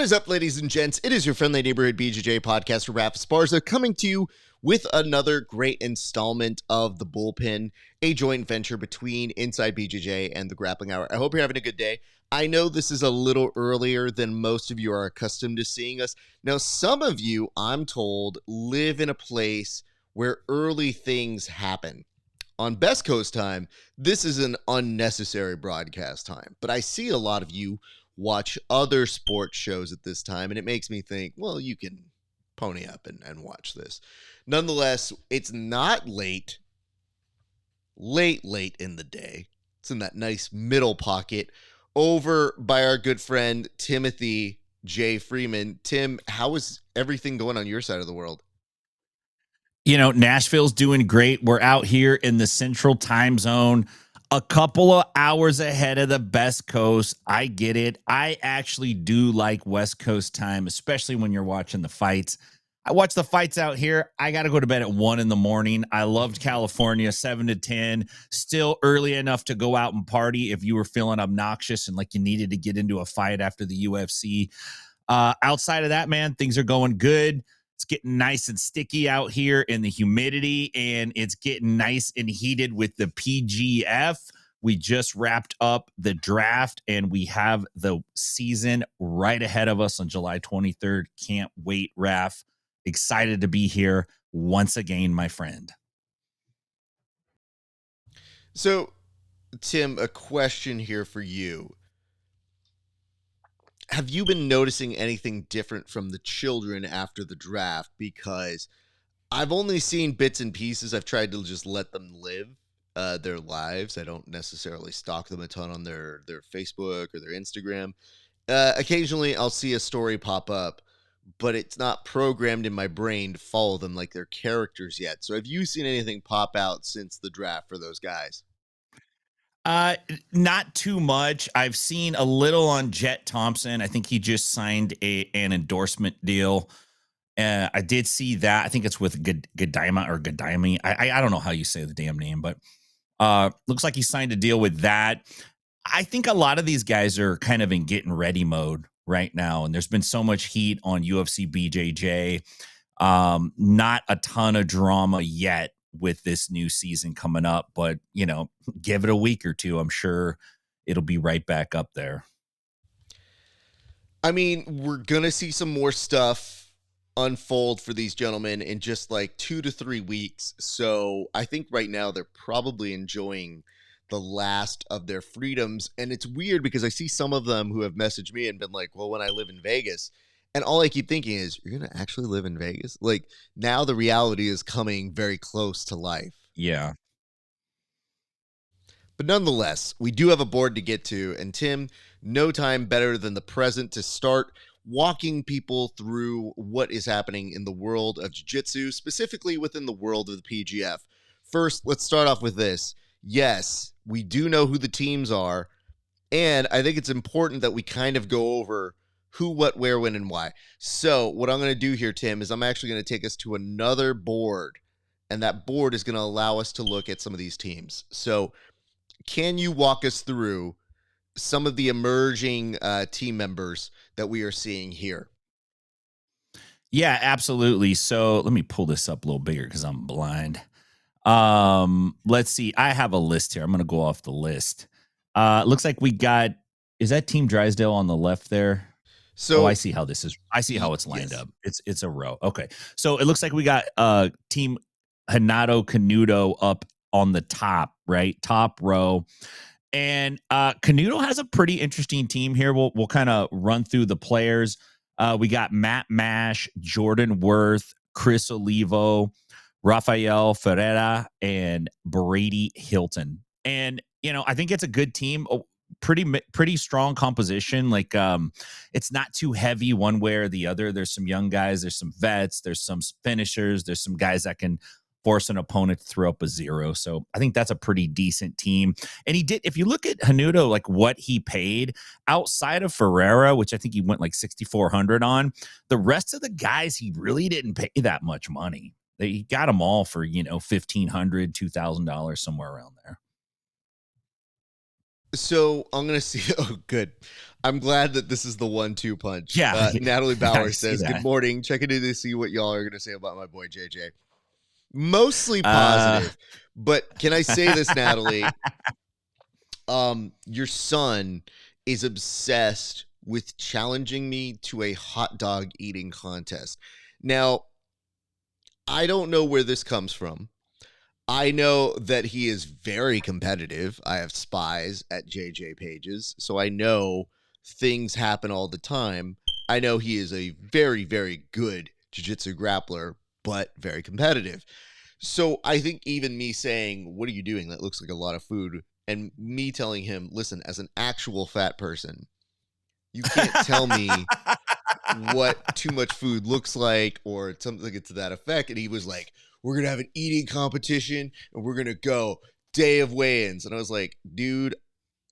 is up, ladies and gents? It is your friendly neighborhood BJJ podcaster, Esparza, coming to you with another great installment of the Bullpen, a joint venture between Inside BJJ and the Grappling Hour. I hope you're having a good day. I know this is a little earlier than most of you are accustomed to seeing us. Now, some of you, I'm told, live in a place where early things happen. On Best Coast time, this is an unnecessary broadcast time, but I see a lot of you watch other sports shows at this time, and it makes me think, well, you can pony up and watch this. Nonetheless, it's not late in the day. It's in that nice middle pocket over by our good friend Timothy J. Freeman. Tim, how is everything going on your side of the world? You know, Nashville's doing great. We're out here in the central time zone, a couple of hours ahead of the Best Coast. I get it. I actually do like West Coast time, especially when you're watching the fights. I watch the fights out here. I got to go to bed at 1 in the morning. I loved California, 7 to 10. Still early enough to go out and party if you were feeling obnoxious and like you needed to get into a fight after the UFC. Outside of that, man, things are going good. It's getting nice and sticky out here in the humidity, and it's getting nice and heated with the PGF. We just wrapped up the draft, and we have the season right ahead of us on July 23rd. Can't wait, Raf. Excited to be here once again, my friend. So, Tim, a question here for you. Have you been noticing anything different from the children after the draft? Because I've only seen bits and pieces. I've tried to just let them live their lives. I don't necessarily stalk them a ton on their Facebook or their Instagram. Occasionally, I'll see a story pop up, but it's not programmed in my brain to follow them like they're characters yet. So have you seen anything pop out since the draft for those guys? Not too much. I've seen a little on Jet Thompson. I think he just signed an endorsement deal. I did see that. I think it's with Gadaima or Gadaimi. I don't know how you say the damn name, but looks like he signed a deal with that. I think a lot of these guys are kind of in getting ready mode right now, and there's been so much heat on UFC BJJ. Not a ton of drama yet with this new season coming up, but you know, give it a week or two, I'm sure it'll be right back up there. I mean, we're gonna see some more stuff unfold for these gentlemen in just like 2 to 3 weeks. So I think right now they're probably enjoying the last of their freedoms. And it's weird because I see some of them who have messaged me and been like, well, when I live in Vegas, and all I keep thinking is, you're going to actually live in Vegas? Like, now the reality is coming very close to life. Yeah. But nonetheless, we do have a board to get to. And Tim, no time better than the present to start walking people through what is happening in the world of jiu-jitsu, specifically within the world of the PGF. First, let's start off with this. Yes, we do know who the teams are. And I think it's important that we kind of go over who, what, where, when, and why. So what I'm going to do here, Tim, is I'm actually going to take us to another board, and that board is going to allow us to look at some of these teams. So can you walk us through some of the emerging team members that we are seeing here? Yeah, absolutely. So let me pull this up a little bigger because I'm blind. Let's see. I have a list here. I'm going to go off the list. Looks like we got, is that Team Drysdale on the left there? So I see how this is. I see how it's lined up. It's a row. Okay. So it looks like we got Team Hanato Canuto up on the top, right? Top row. And Canuto has a pretty interesting team here. We'll kind of run through the players. We got Matt Mash, Jordan Worth, Chris Olivo, Rafael Ferreira, and Brady Hilton. And, you know, I think it's a good team. Pretty strong composition. Like, it's not too heavy one way or the other. There's some young guys, there's some vets, there's some finishers, there's some guys that can force an opponent to throw up a zero. So I think that's a pretty decent team. And he did, if you look at Hanuto, like what he paid outside of Ferreira, which I think he went like 6,400 on, the rest of the guys, he really didn't pay that much money. They got them all for, you know, $1,500, $2,000, somewhere around there. So I'm gonna see. Oh, good. I'm glad that this is the 1-2 punch. Yeah, Natalie yeah, I Bauer see says, "Good that. morning. Checking in to see what y'all are gonna say about my boy JJ." Mostly Uh, positive, but can I say this, Natalie? Your son is obsessed with challenging me to a hot dog eating contest. Now, I don't know where this comes from. I know that he is very competitive. I have spies at JJ Pages, so I know things happen all the time. I know he is a very, very good jiu-jitsu grappler, but very competitive. So I think even me saying, "What are you doing? That looks like a lot of food," and me telling him, "Listen, as an actual fat person, you can't tell me what too much food looks like or something to that effect." And he was like, "We're gonna have an eating competition and we're gonna go day of weigh-ins." And I was like, "Dude,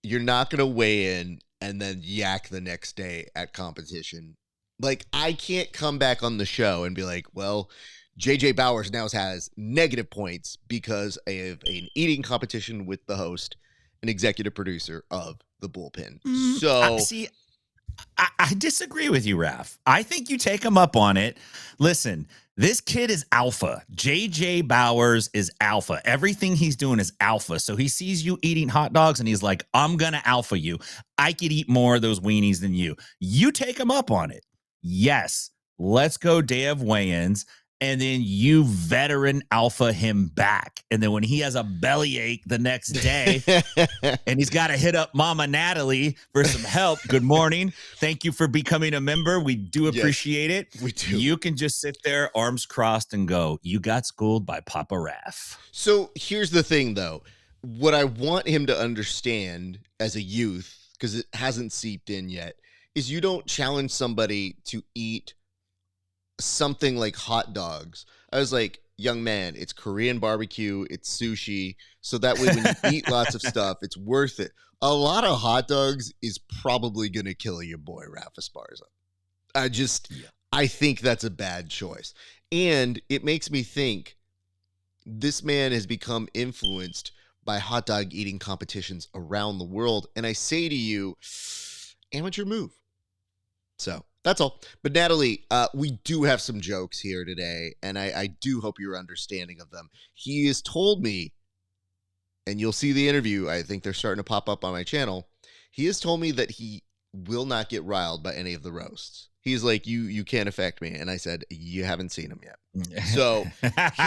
you're not gonna weigh in and then yak the next day at competition. Like, I can't come back on the show and be like, well, JJ Bowers now has negative points because of an eating competition with the host and executive producer of the Bullpen." I So see. I disagree with you, Raf. I think you take him up on it. Listen, this kid is alpha. JJ Bowers is alpha. Everything he's doing is alpha. So he sees you eating hot dogs and he's like, I'm going to alpha you. I could eat more of those weenies than you. You take him up on it. Yes. Let's go day of weigh-ins. And then you veteran alpha him back. And then when he has a bellyache the next day, and he's got to hit up Mama Natalie for some help. Good morning. Thank you for becoming a member. We do yes, appreciate it. we do. You can just sit there, arms crossed, and go, you got schooled by Papa Raff. So here's the thing, though. What I want him to understand as a youth, because it hasn't seeped in yet, is you don't challenge somebody to eat something like hot dogs. I was like, young man, it's Korean barbecue, it's sushi. So that way, when you eat lots of stuff, it's worth it. A lot of hot dogs is probably going to kill your boy, Rafa Esparza. Yeah. I think that's a bad choice. And it makes me think this man has become influenced by hot dog eating competitions around the world. And I say to you, amateur move. So that's all. But Natalie, we do have some jokes here today, and I do hope you're understanding of them. He has told me, and you'll see the interview, I think they're starting to pop up on my channel. He has told me that he will not get riled by any of the roasts. He's like, you can't affect me. And I said, you haven't seen him yet. So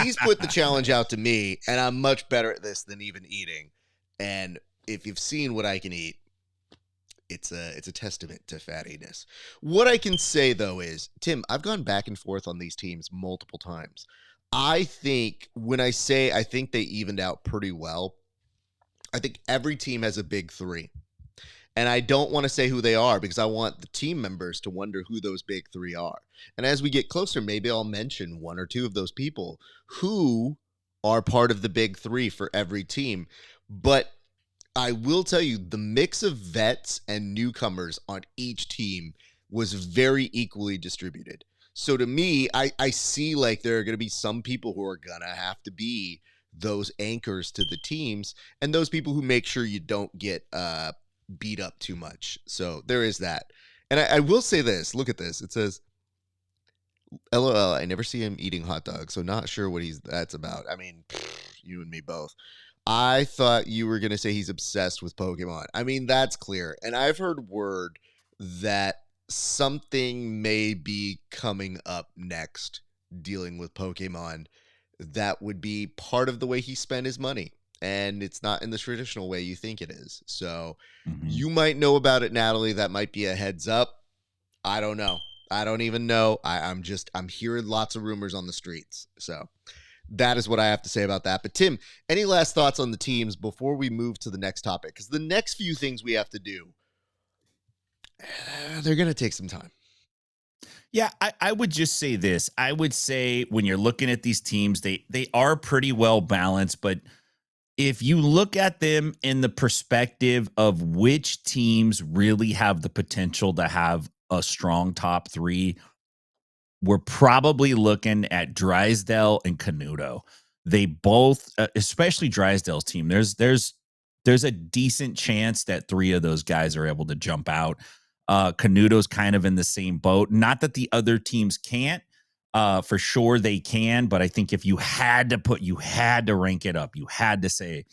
he's put the challenge out to me, and I'm much better at this than even eating. And if you've seen what I can eat, it's a testament to fattiness. What I can say though is, Tim, I've gone back and forth on these teams multiple times. I think when I say I think they evened out pretty well, I think every team has a big three. And I don't want to say who they are because I want the team members to wonder who those big three are. And as we get closer, maybe I'll mention one or two of those people who are part of the big three for every team. But I will tell you, the mix of vets and newcomers on each team was very equally distributed. So to me, I see like there are going to be some people who are going to have to be those anchors to the teams and those people who make sure you don't get beat up too much. So there is that. And I will say this. Look at this. It says, LOL, I never see him eating hot dogs, so not sure what that's about. I mean, you and me both. I thought you were going to say he's obsessed with Pokemon. I mean, that's clear. And I've heard word that something may be coming up next dealing with Pokemon that would be part of the way he spent his money. And it's not in the traditional way you think it is. So you might know about it, Natalie. That might be a heads up. I don't know. I don't even know. I'm hearing lots of rumors on the streets. So that is what I have to say about that. But Tim, any last thoughts on the teams before we move to the next topic? Because the next few things we have to do, they're going to take some time. Yeah, I would just say this. I would say when you're looking at these teams, they are pretty well balanced, but if you look at them in the perspective of which teams really have the potential to have a strong top three, we're probably looking at Drysdale and Canuto. They both, especially Drysdale's team, there's there's a decent chance that 3 of those guys are able to jump out. Canuto's kind of in the same boat. Not that the other teams can't. For sure they can, but I think if you had to rank it up. You had to say,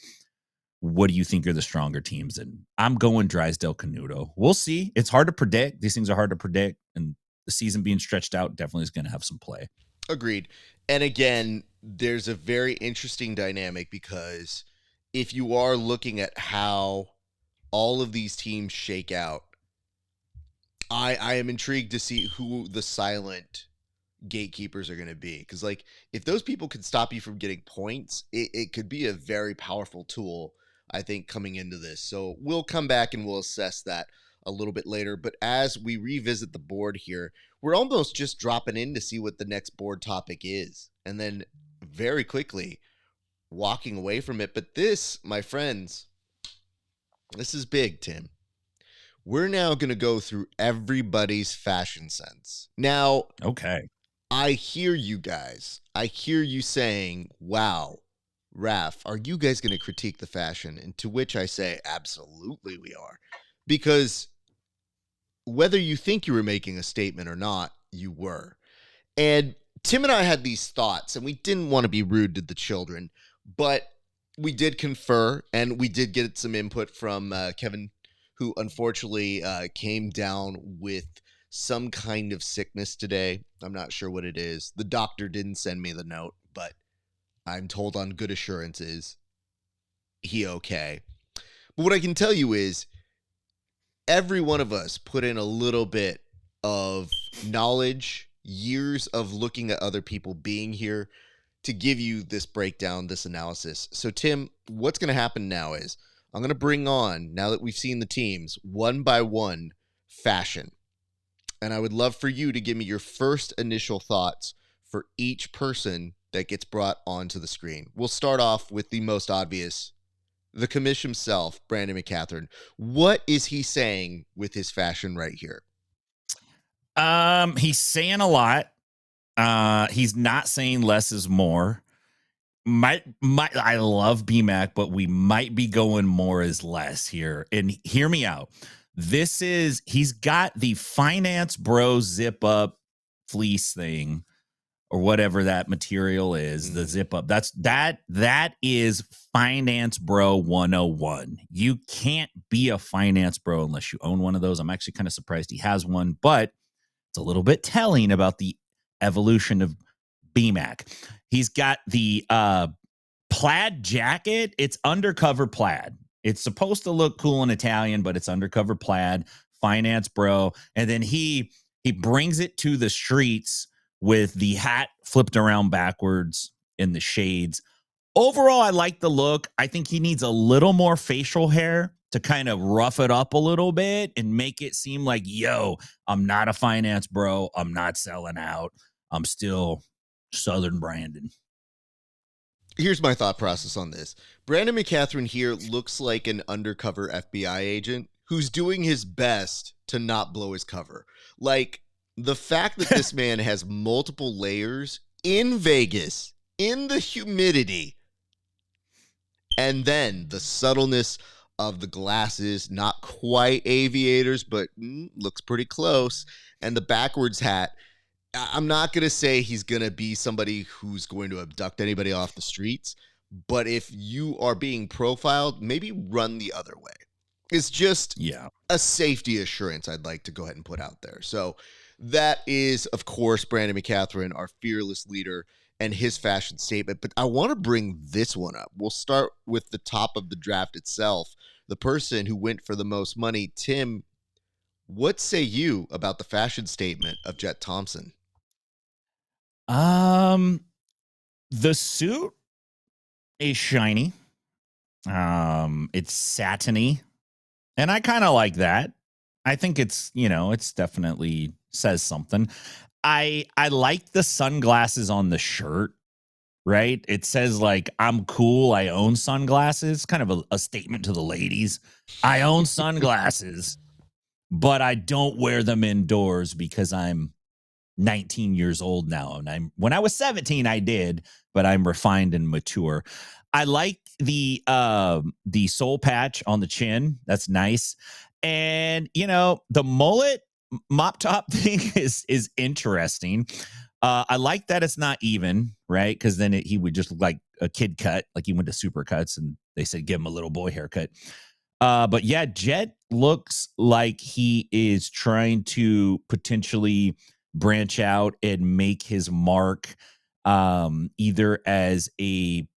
what do you think are the stronger teams? And I'm going Drysdale Canuto. We'll see. It's hard to predict. These things are hard to predict, and the season being stretched out definitely is going to have some play. Agreed. And again, there's a very interesting dynamic because if you are looking at how all of these teams shake out, I am intrigued to see who the silent gatekeepers are going to be. Because, like, if those people could stop you from getting points, it could be a very powerful tool, I think, coming into this. So we'll come back and we'll assess that a little bit later. But as we revisit the board here, we're almost just dropping in to see what the next board topic is. And then very quickly walking away from it. But this, my friends, this is big, Tim. We're now going to go through everybody's fashion sense. Now, okay, I hear you guys. I hear you saying, wow, Raph, are you guys going to critique the fashion? And to which I say, absolutely we are. Because whether you think you were making a statement or not, you were. And Tim and I had these thoughts, and we didn't want to be rude to the children, but we did confer, and we did get some input from Kevin, who unfortunately came down with some kind of sickness today. I'm not sure what it is. The doctor didn't send me the note, but I'm told on good assurances he okay. But what I can tell you is every one of us put in a little bit of knowledge, years of looking at other people being here to give you this breakdown, this analysis. So, Tim, what's going to happen now is I'm going to bring on, now that we've seen the teams, one by one, fashion. And I would love for you to give me your first initial thoughts for each person that gets brought onto the screen. We'll start off with the most obvious, the commish himself, Brandon McCatherine. What is he saying with his fashion right here? He's saying a lot. He's not saying less is more. I love BMAC, but we might be going more is less here. And hear me out. He's got the finance bro zip up fleece thing or whatever that material is, the zip up. That is finance bro 101. You can't be a finance bro unless you own one of those. I'm actually kind of surprised he has one, but it's a little bit telling about the evolution of BMAC. He's got the plaid jacket. It's undercover plaid. It's supposed to look cool in Italian, but it's undercover plaid, finance bro. And then he brings it to the streets with the hat flipped around backwards in the shades. Overall, I like the look. I think he needs a little more facial hair to kind of rough it up a little bit and make it seem like, yo, I'm not a finance bro. I'm not selling out. I'm still Southern Brandon. Here's my thought process on this. Brandon McCatherine here looks like an undercover FBI agent who's doing his best to not blow his cover. Like, the fact that this man has multiple layers in Vegas, in the humidity, and then the subtleness of the glasses, not quite aviators, but looks pretty close, and the backwards hat. I'm not going to say he's going to be somebody who's going to abduct anybody off the streets, but if you are being profiled, maybe run the other way. It's just a safety assurance I'd like to go ahead and put out there. So that is, of course, Brandon McCatherine, our fearless leader, and his fashion statement. But I want to bring this one up. We'll start with the top of the draft itself, the person who went for the most money. Tim, what say you about the fashion statement of Jet Thompson? The suit is shiny. It's satiny, and I kind of like that. I think it's, it's definitely says something. I like the sunglasses on the shirt, right? It says like, I'm cool. I own sunglasses. Kind of a statement to the ladies. I own sunglasses, but I don't wear them indoors because I'm 19 years old now. And when I was 17, I did, but I'm refined and mature. I like the soul patch on the chin. That's nice. And the mullet mop top thing is interesting. I like that it's not even, right? Because then he would just look like a kid cut, like he went to super cuts and they said give him a little boy haircut. But yeah, Jet looks like he is trying to potentially branch out and make his mark, either as a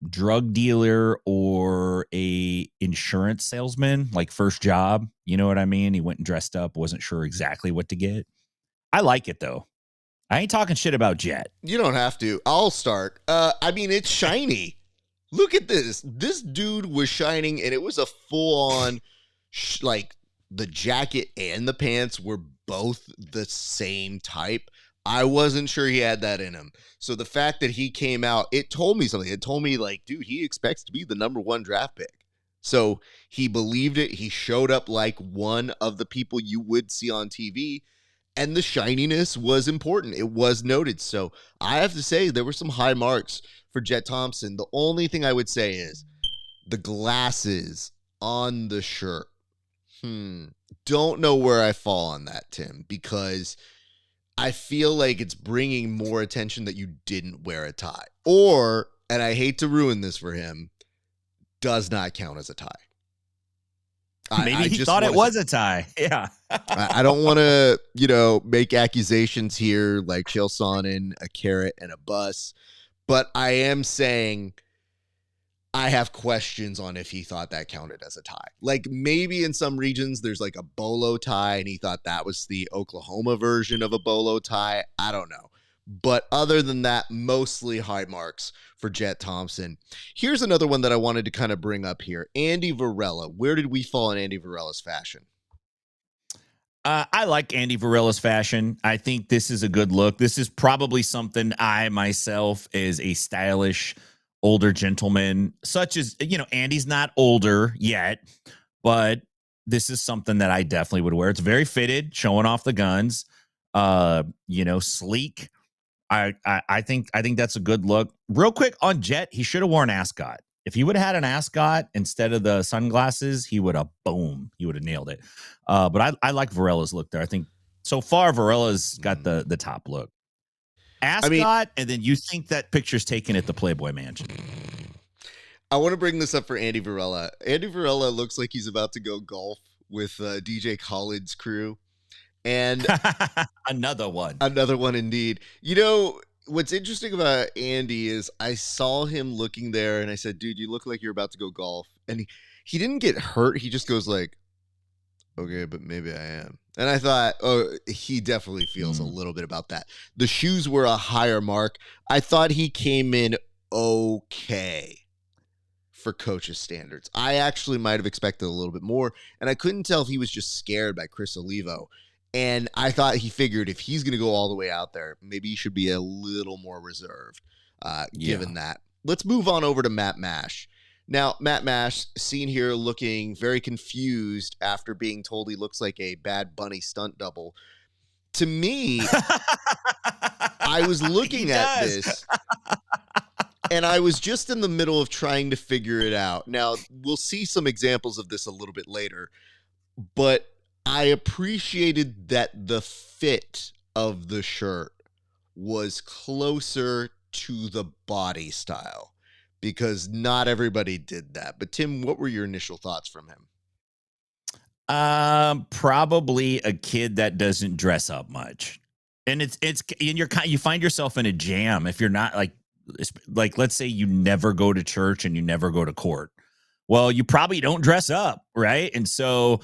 drug dealer or a insurance salesman, like first job. You know what I mean? He went and dressed up, wasn't sure exactly what to get. I like it though. I ain't talking shit about Jet. You don't have to. I'll start. I mean, it's shiny. Look at this. This dude was shining, and it was a full-on, like, the jacket and the pants were both the same type. I wasn't sure he had that in him. So the fact that he came out, it told me something. It told me, like, dude, he expects to be the #1 draft pick. So he believed it. He showed up like one of the people you would see on TV. And the shininess was important. It was noted. So I have to say there were some high marks for Jet Thompson. The only thing I would say is the glasses on the shirt. Don't know where I fall on that, Tim, because I feel like it's bringing more attention that you didn't wear a tie. Or, and I hate to ruin this for him, does not count as a tie. Maybe he thought it was a tie. Yeah. I don't want to, make accusations here like Chael Sonnen, a carrot, and a bus. But I am saying I have questions on if he thought that counted as a tie. Like maybe in some regions there's like a bolo tie and he thought that was the Oklahoma version of a bolo tie. I don't know. But other than that, mostly high marks for Jet Thompson. Here's another one that I wanted to kind of bring up here. Andy Varela. Where did we fall in Andy Varela's fashion? I like Andy Varela's fashion. I think this is a good look. This is probably something I myself, as a stylish older gentleman, such as, Andy's not older yet, but this is something that I definitely would wear. It's very fitted, showing off the guns, sleek. I think that's a good look. Real quick on Jet, he should have worn an ascot. If he would have had an ascot instead of the sunglasses, he would have nailed it. But I like Varela's look there. I think so far Varela's got the top look. Ascot, and then you think that picture's taken at the Playboy Mansion. I want to bring this up for Andy Varela. Andy Varela looks like he's about to go golf with DJ Khaled's crew. And another one indeed. What's interesting about Andy is I saw him looking there and I said, dude, you look like you're about to go golf. And he didn't get hurt. He just goes like, okay, but maybe I am. And I thought, oh, he definitely feels a little bit about that. The shoes were a higher mark. I thought he came in okay for coach's standards. I actually might have expected a little bit more. And I couldn't tell if he was just scared by Chris Olivo. And I thought he figured if he's going to go all the way out there, maybe he should be a little more reserved, given that. Let's move on over to Matt Mash. Now, Matt Mash, seen here looking very confused after being told he looks like a Bad Bunny stunt double. To me, I was looking at this, and I was just in the middle of trying to figure it out. Now, we'll see some examples of this a little bit later, but I appreciated that the fit of the shirt was closer to the body style because not everybody did that. But Tim, what were your initial thoughts from him? Probably a kid that doesn't dress up much. And you find yourself in a jam if you're not like let's say you never go to church and you never go to court. Well, you probably don't dress up, right? And so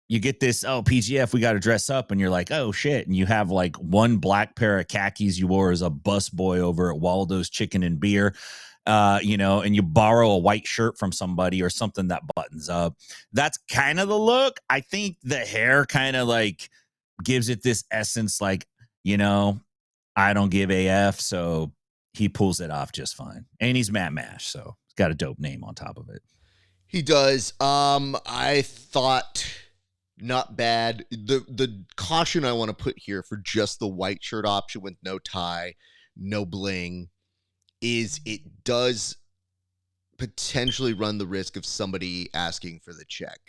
you get this, PGF, we got to dress up. And you're like, oh, shit. And you have like one black pair of khakis you wore as a busboy over at Waldo's Chicken and Beer, and you borrow a white shirt from somebody or something that buttons up. That's kind of the look. I think the hair kind of like gives it this essence like, I don't give AF. So he pulls it off just fine. And he's Matt Mash. So he's got a dope name on top of it. He does. I thought... not bad. The caution I want to put here for just the white shirt option with no tie, no bling, is it does potentially run the risk of somebody asking for the check.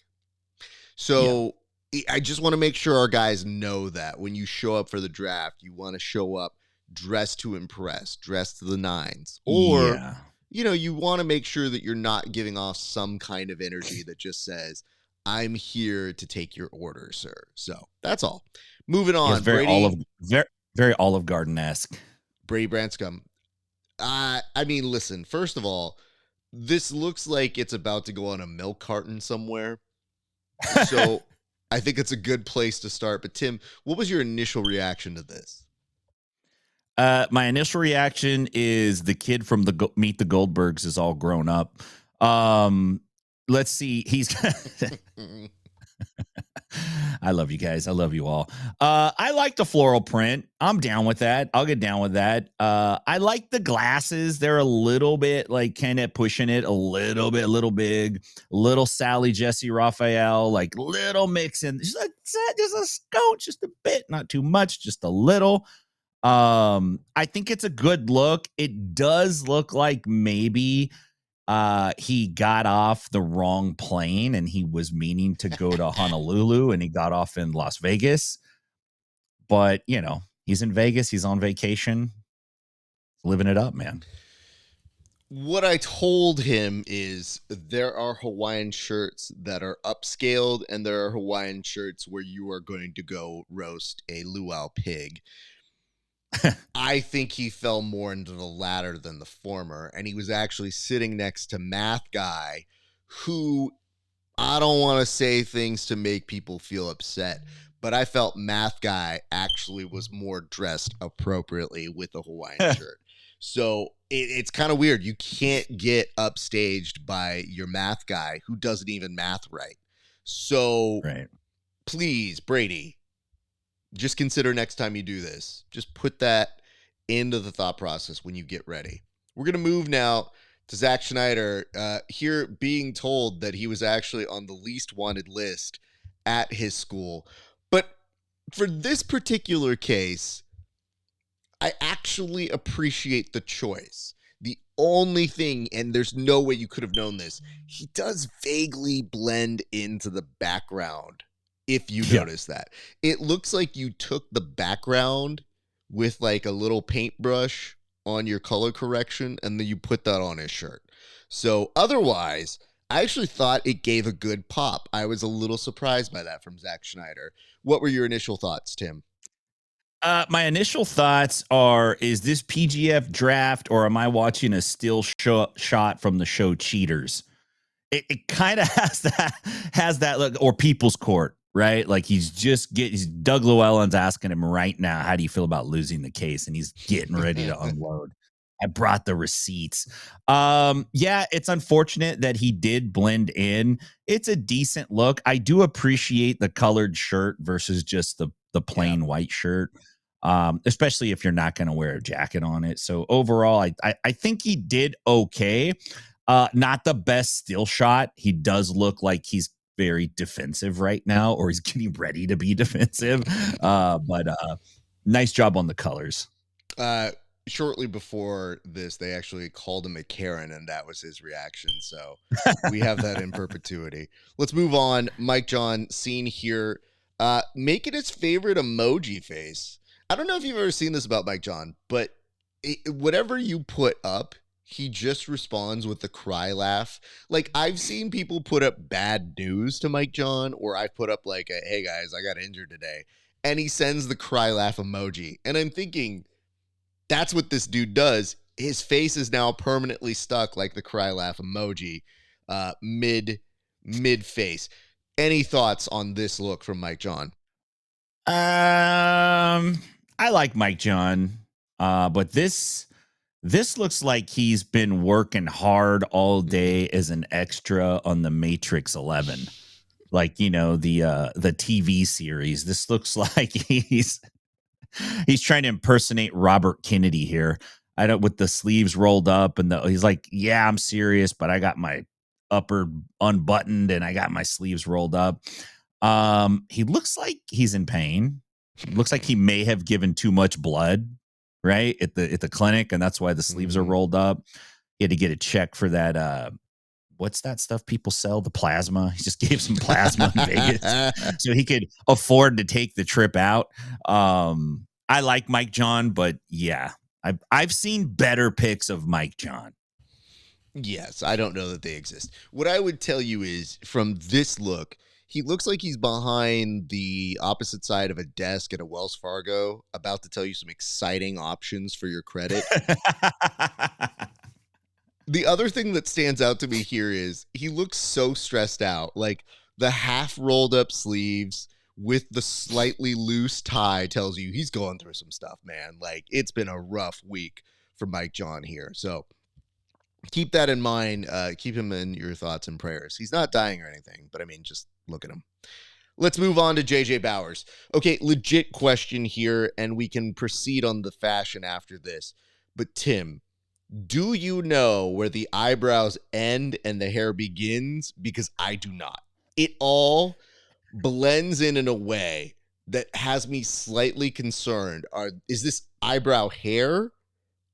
So I just want to make sure our guys know that when you show up for the draft, you want to show up dressed to impress, dressed to the nines, or Yeah. you want to make sure that you're not giving off some kind of energy that just says, I'm here to take your order, sir. So that's all. Moving It's on. very very Olive Garden-esque. Brady Branscombe. I mean, listen, first of all, this looks like it's about to go on a milk carton somewhere. So I think it's a good place to start. But Tim, what was your initial reaction to this? My initial reaction is the kid from the Meet the Goldbergs is all grown up. Let's see. He's I love you guys. I love you all. I like the floral print. I'm down with that. I'll get down with that. I like the glasses. They're a little bit like kind of pushing it a little big, little Sally Jesse Raphael, like little mix in just a scotch, just a bit, not too much, just a little. I think it's a good look. It does look like maybe he got off the wrong plane and he was meaning to go to Honolulu and he got off in Las Vegas. But, he's in Vegas, he's on vacation, living it up, man. What I told him is there are Hawaiian shirts that are upscaled and there are Hawaiian shirts where you are going to go roast a luau pig. I think he fell more into the latter than the former, and he was actually sitting next to Math Guy, who, I don't want to say things to make people feel upset, but I felt Math Guy actually was more dressed appropriately with a Hawaiian shirt. So it's kind of weird. You can't get upstaged by your Math Guy who doesn't even math right. So please, Brady, just consider next time you do this, just put that into the thought process when you get ready. We're going to move now to Zach Schneider, here being told that he was actually on the least wanted list at his school. But for this particular case, I actually appreciate the choice. The only thing, and there's no way you could have known this, he does vaguely blend into the background. If you notice that, it looks like you took the background with like a little paintbrush on your color correction and then you put that on his shirt. So otherwise, I actually thought it gave a good pop. I was a little surprised by that from Zach Schneider. What were your initial thoughts, Tim? My initial thoughts are, is this PGF draft or am I watching a still shot from the show Cheaters? It kind of has that look, or People's Court, right? Like he's Doug Llewellyn's asking him right now, how do you feel about losing the case? And he's getting ready to unload. I brought the receipts. Yeah, it's unfortunate that he did blend in. It's a decent look. I do appreciate the colored shirt versus just the plain white shirt. Especially if you're not going to wear a jacket on it. So overall, I think he did okay. Not the best still shot. He does look like he's very defensive right now, or he's getting ready to be defensive. But nice job on the colors. Shortly before this, they actually called him a Karen, and that was his reaction. So we have that in perpetuity. Let's move on. Mike John, seen here, making his favorite emoji face. I don't know if you've ever seen this about Mike John, but whatever you put up, he just responds with the cry laugh. Like, I've seen people put up bad news to Mike John, or I put up like, hey guys, I got injured today. And he sends the cry laugh emoji. And I'm thinking, that's what this dude does. His face is now permanently stuck like the cry laugh emoji, mid face. Any thoughts on this look from Mike John? I like Mike John, but this looks like he's been working hard all day as an extra on the Matrix 11, like the TV series. This looks like he's trying to impersonate Robert Kennedy here. With the sleeves rolled up and he's like, yeah, I'm serious, but I got my upper unbuttoned and I got my sleeves rolled up. He looks like he's in pain. Looks like he may have given too much blood, right, at the clinic, and that's why the sleeves are rolled up. he had to get a check for that. What's that stuff people sell? The plasma. He just gave some plasma in Vegas so he could afford to take the trip out. I like Mike John, but yeah, I've seen better pics of Mike John. Yes, I don't know that they exist. What I would tell you is from this look, he looks like he's behind the opposite side of a desk at a Wells Fargo, about to tell you some exciting options for your credit. The other thing that stands out to me here is he looks so stressed out. Like the half rolled up sleeves with the slightly loose tie tells you he's going through some stuff, man. Like it's been a rough week for Mike John here. So keep that in mind. Keep him in your thoughts and prayers. He's not dying or anything, but I mean, just look at him. Let's move on to JJ Bowers. Okay, legit question here, and we can proceed on the fashion after this. But Tim, do you know where the eyebrows end and the hair begins? Because I do not. It all blends in a way that has me slightly concerned. Is this eyebrow hair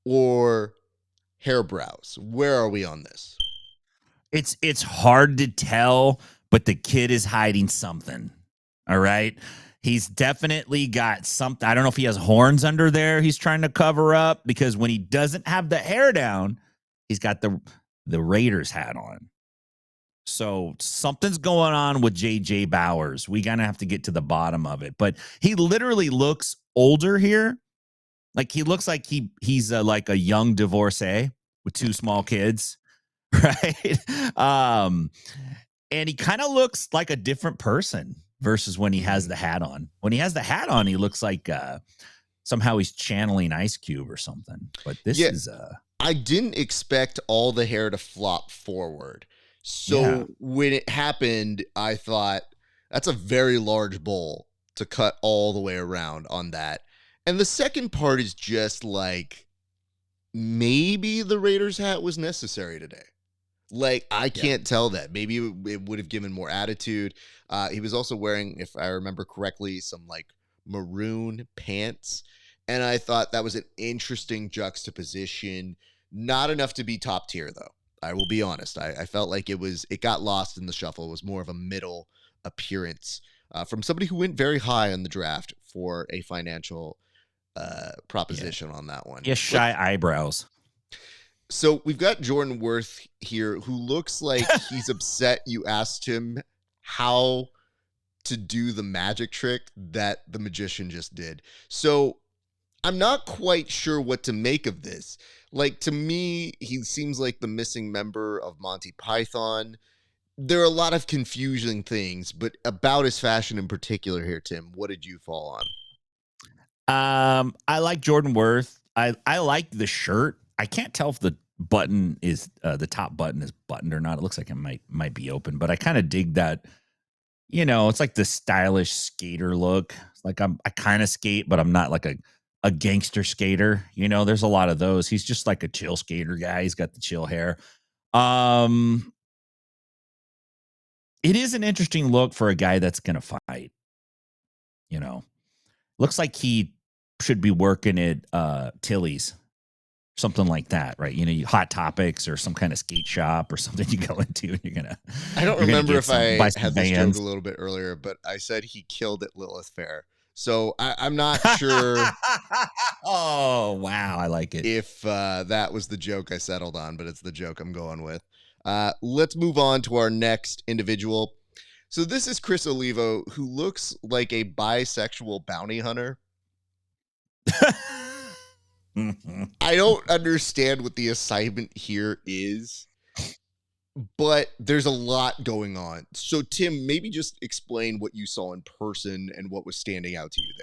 or hair brows? Where are we on this? It's hard to tell, but the kid is hiding something. All right. He's definitely got something. I don't know if he has horns under there he's trying to cover up, because when he doesn't have the hair down, he's got the Raiders hat on. So something's going on with JJ Bowers. We gotta have to get to the bottom of it. But he literally looks older here. Like he looks like he's like a young divorcee with two small kids, right? And he kind of looks like a different person versus when he has the hat on. When he has the hat on, he looks like somehow he's channeling Ice Cube or something. But this is I didn't expect all the hair to flop forward. So when it happened, I thought that's a very large bowl to cut all the way around on that. And the second part is just like maybe the Raiders hat was necessary today. Like, I can't tell that. Maybe it would have given more attitude. He was also wearing, if I remember correctly, some like maroon pants. And I thought that was an interesting juxtaposition. Not enough to be top tier, though. I will be honest. I felt like it got lost in the shuffle. It was more of a middle appearance from somebody who went very high on the draft for a financial proposition on that one. Yeah, shy eyebrows. So we've got Jordan Worth here, who looks like he's upset you asked him how to do the magic trick that the magician just did. So I'm not quite sure what to make of this. Like, to me, he seems like the missing member of Monty Python. There are a lot of confusing things, but about his fashion in particular here, Tim, what did you fall on? I like Jordan Worth. I like the shirt. I can't tell if the button is the top button is buttoned or not. It looks like it might be open, but I kind of dig that. You know, it's like the stylish skater look. It's like I kind of skate, but I'm not like a gangster skater. You know, there's a lot of those. He's just like a chill skater guy. He's got the chill hair. It is an interesting look for a guy that's gonna fight. You know, looks like he should be working at Tilly's. Something like that, right? You know, Hot Topics or some kind of skate shop or something you go into and you're gonna. I don't remember if I had this joke a little bit earlier, but I said he killed at Lilith Fair. So I'm not sure. Oh, wow. I like it. If that was the joke I settled on, but it's the joke I'm going with. Let's move on to our next individual. So this is Chris Olivo, who looks like a bisexual bounty hunter. I don't understand what the assignment here is, but there's a lot going on. So, Tim, maybe just explain what you saw in person and what was standing out to you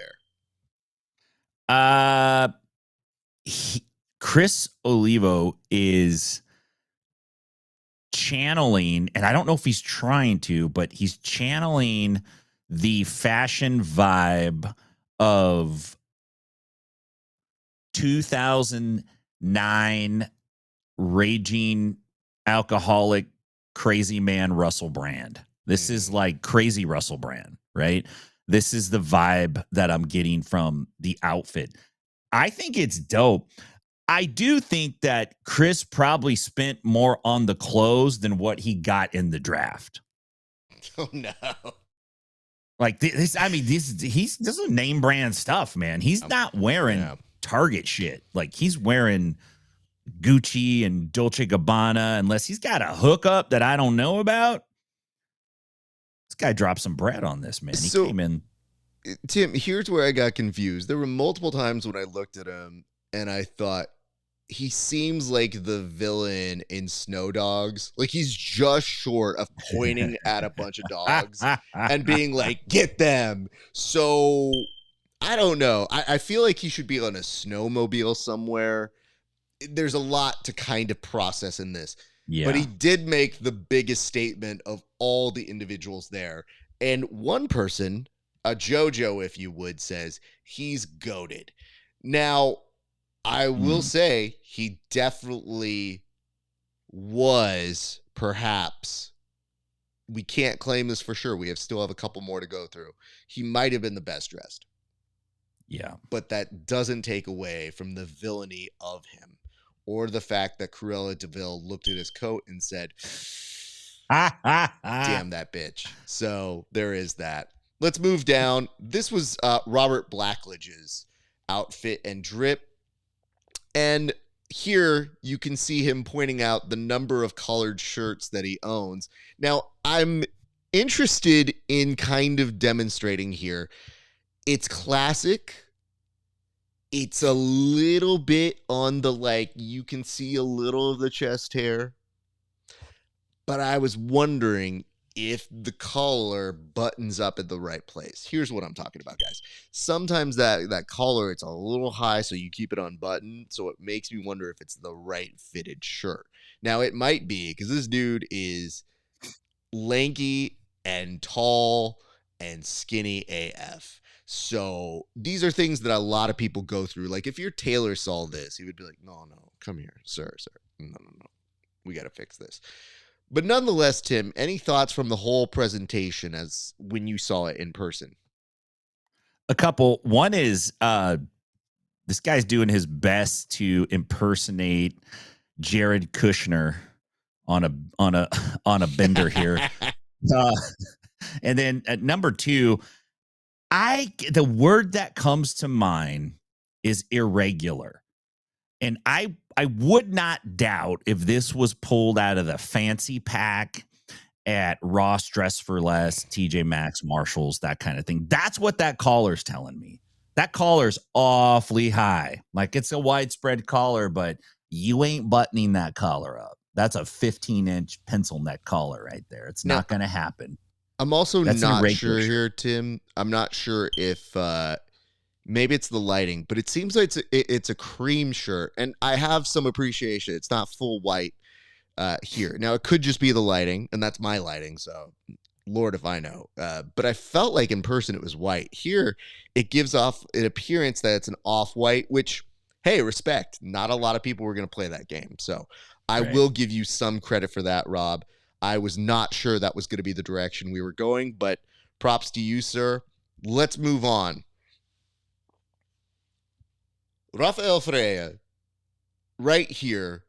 there. Chris Olivo is channeling, and I don't know if he's trying to, but he's channeling the fashion vibe of 2009 raging alcoholic crazy man Russell Brand. This is like crazy Russell Brand, right? This is the vibe that I'm getting from the outfit. I think it's dope. I do think that Chris probably spent more on the clothes than what he got in the draft. Oh no. Like this, I mean, this is name brand stuff, man. He's not wearing Target shit. Like he's wearing Gucci and Dolce Gabbana, unless he's got a hookup that I don't know about. This guy dropped some bread on this, man. He came in. Tim, here's where I got confused. There were multiple times when I looked at him and I thought, he seems like the villain in Snow Dogs. Like he's just short of pointing at a bunch of dogs and being like, get them. So I don't know. I feel like he should be on a snowmobile somewhere. There's a lot to kind of process in this. Yeah. But he did make the biggest statement of all the individuals there. And one person, a JoJo, if you would, says he's goated. Now, I will say he definitely was, perhaps, we can't claim this for sure. We still have a couple more to go through. He might have been the best dressed. Yeah. But that doesn't take away from the villainy of him or the fact that Cruella DeVille looked at his coat and said, damn that bitch. So there is that. Let's move down. This was Robert Blackledge's outfit and drip. And here you can see him pointing out the number of colored shirts that he owns. Now, I'm interested in kind of demonstrating here. It's classic. It's a little bit on the, like, you can see a little of the chest hair. But I was wondering if the collar buttons up at the right place. Here's what I'm talking about, guys. Sometimes that collar, it's a little high, so you keep it unbuttoned. So it makes me wonder if it's the right fitted shirt. Now, it might be, because this dude is lanky and tall and skinny AF. So these are things that a lot of people go through. Like if your tailor saw this, he would be like, no, come here, sir. No. We got to fix this. But nonetheless, Tim, any thoughts from the whole presentation as when you saw it in person? A couple. One is this guy's doing his best to impersonate Jared Kushner on a bender here. And then at number two, the word that comes to mind is irregular. And I would not doubt if this was pulled out of the fancy pack at Ross Dress for Less, TJ Maxx, Marshalls, that kind of thing. That's what that collar's telling me. That collar's awfully high. Like it's a widespread collar, but you ain't buttoning that collar up. That's a 15-inch pencil neck collar right there. It's not going to happen. I'm also not sure here, Tim. I'm not sure if maybe it's the lighting, but it seems like it's a cream shirt, and I have some appreciation. It's not full white here. Now, it could just be the lighting, and that's my lighting, so Lord if I know. But I felt like in person it was white. Here, it gives off an appearance that it's an off-white, which, hey, respect. Not a lot of people were going to play that game, so I will give you some credit for that, Rob. I was not sure that was going to be the direction we were going, but props to you, sir. Let's move on. Rafael Freire, right here,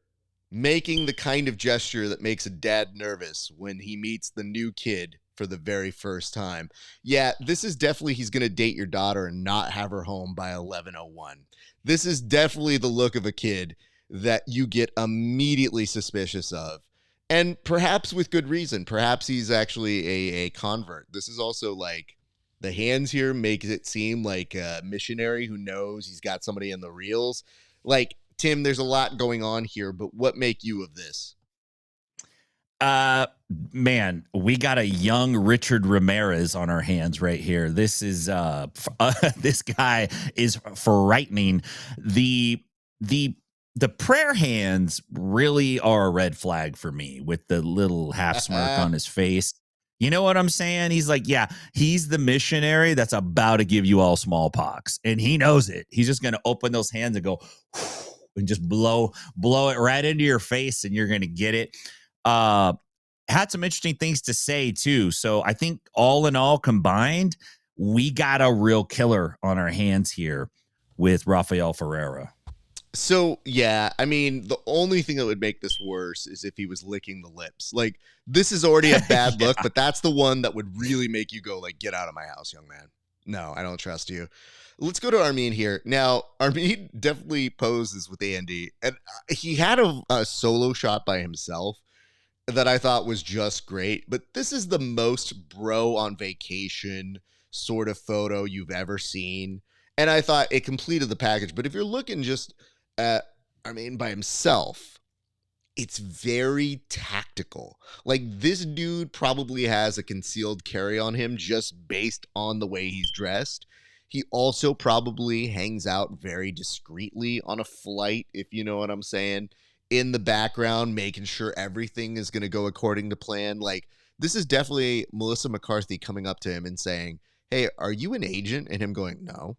making the kind of gesture that makes a dad nervous when he meets the new kid for the very first time. Yeah, this is definitely he's going to date your daughter and not have her home by 11:01. This is definitely the look of a kid that you get immediately suspicious of. And perhaps with good reason. Perhaps he's actually a convert. This is also like the hands here makes it seem like a missionary who knows he's got somebody in the reels. Like, Tim, there's a lot going on here, but what make you of this? Man, we got a young Richard Ramirez on our hands right here. This is this guy is frightening. The prayer hands really are a red flag for me with the little half smirk on his face. You know what I'm saying? He's like, yeah, he's the missionary that's about to give you all smallpox. And he knows it. He's just going to open those hands and go and just blow it right into your face and you're going to get it. Had some interesting things to say too. So I think all in all combined, we got a real killer on our hands here with Rafael Ferreira. So, yeah, I mean, the only thing that would make this worse is if he was licking the lips. Like, this is already a bad look, Yeah. but that's the one that would really make you go, like, get out of my house, young man. No, I don't trust you. Let's go to Armin here. Now, Armin definitely poses with Andy, and he had a solo shot by himself that I thought was just great. But this is the most bro on vacation sort of photo you've ever seen. And I thought it completed the package. But if you're looking just at, I mean, by himself, it's very tactical. Like, this dude probably has a concealed carry on him just based on the way he's dressed. He also probably hangs out very discreetly on a flight, if you know what I'm saying, in the background, making sure everything is going to go according to plan. Like, this is definitely Melissa McCarthy coming up to him and saying, "Hey, are you an agent?" And him going, "No."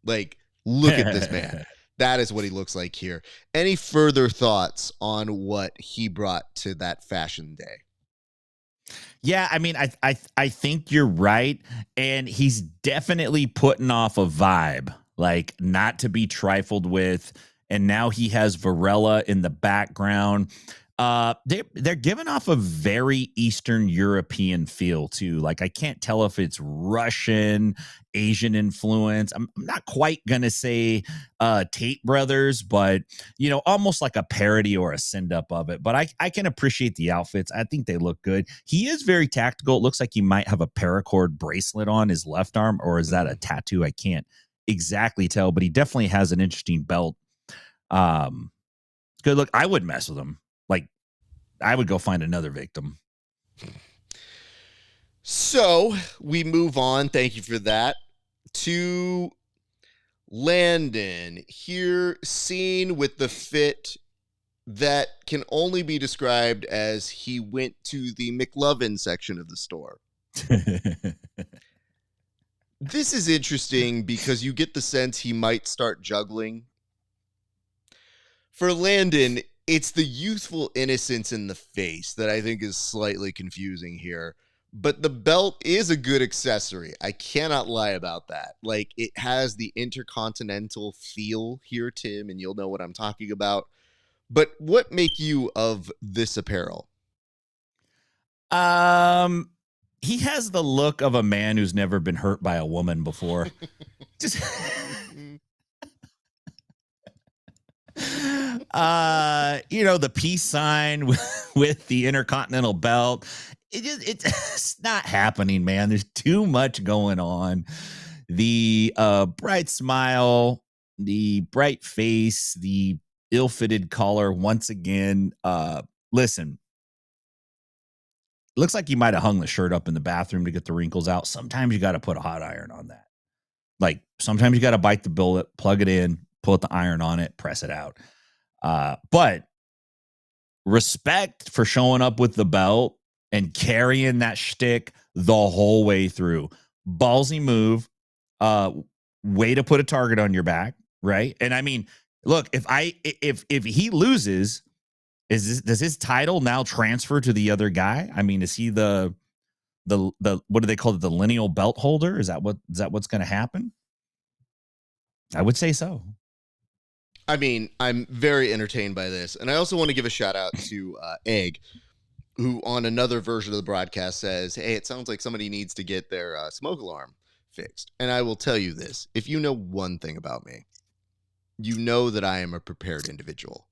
Like, look at this man. That is what he looks like here. Any further thoughts on what he brought to that fashion day? Yeah, I mean, I think you're right, and he's definitely putting off a vibe, like not to be trifled with. And now he has Varela in the background. They're giving off a very Eastern European feel too. Like I can't tell if it's Russian, Asian influence. I'm not quite gonna say Tate Brothers, but almost like a parody or a send up of it. But I can appreciate the outfits. I think they look good. He is very tactical. It looks like he might have a paracord bracelet on his left arm, or is that a tattoo? I can't exactly tell, but he definitely has an interesting belt. Good look. I would mess with him. Like I would go find another victim. So we move on. Thank you for that. To Landon here, seen with the fit that can only be described as he went to the McLovin section of the store. This is interesting because you get the sense he might start juggling. For Landon, it's the youthful innocence in the face that I think is slightly confusing here. But the belt is a good accessory. I cannot lie about that. Like, it has the intercontinental feel here, Tim, and you'll know what I'm talking about. But what make you of this apparel? Um, he has the look of a man who's never been hurt by a woman before. Just the peace sign with the intercontinental belt. It's not happening, man. There's too much going on. The bright smile, the bright face, the ill-fitted collar once again. Listen, looks like you might have hung the shirt up in the bathroom to get the wrinkles out. Sometimes you got to put a hot iron on that. Like sometimes you got to bite the bullet, plug it in, put the iron on it, press it out. But respect for showing up with the belt and carrying that shtick the whole way through. Ballsy move. Way to put a target on your back, right? And I mean, look, if he loses, does his title now transfer to the other guy? I mean, is he the what do they call it? The lineal belt holder? Is that what's going to happen? I would say so. I mean, I'm very entertained by this. And I also want to give a shout out to Egg, who on another version of the broadcast says, "Hey, it sounds like somebody needs to get their smoke alarm fixed." And I will tell you this. If you know one thing about me, you know that I am a prepared individual.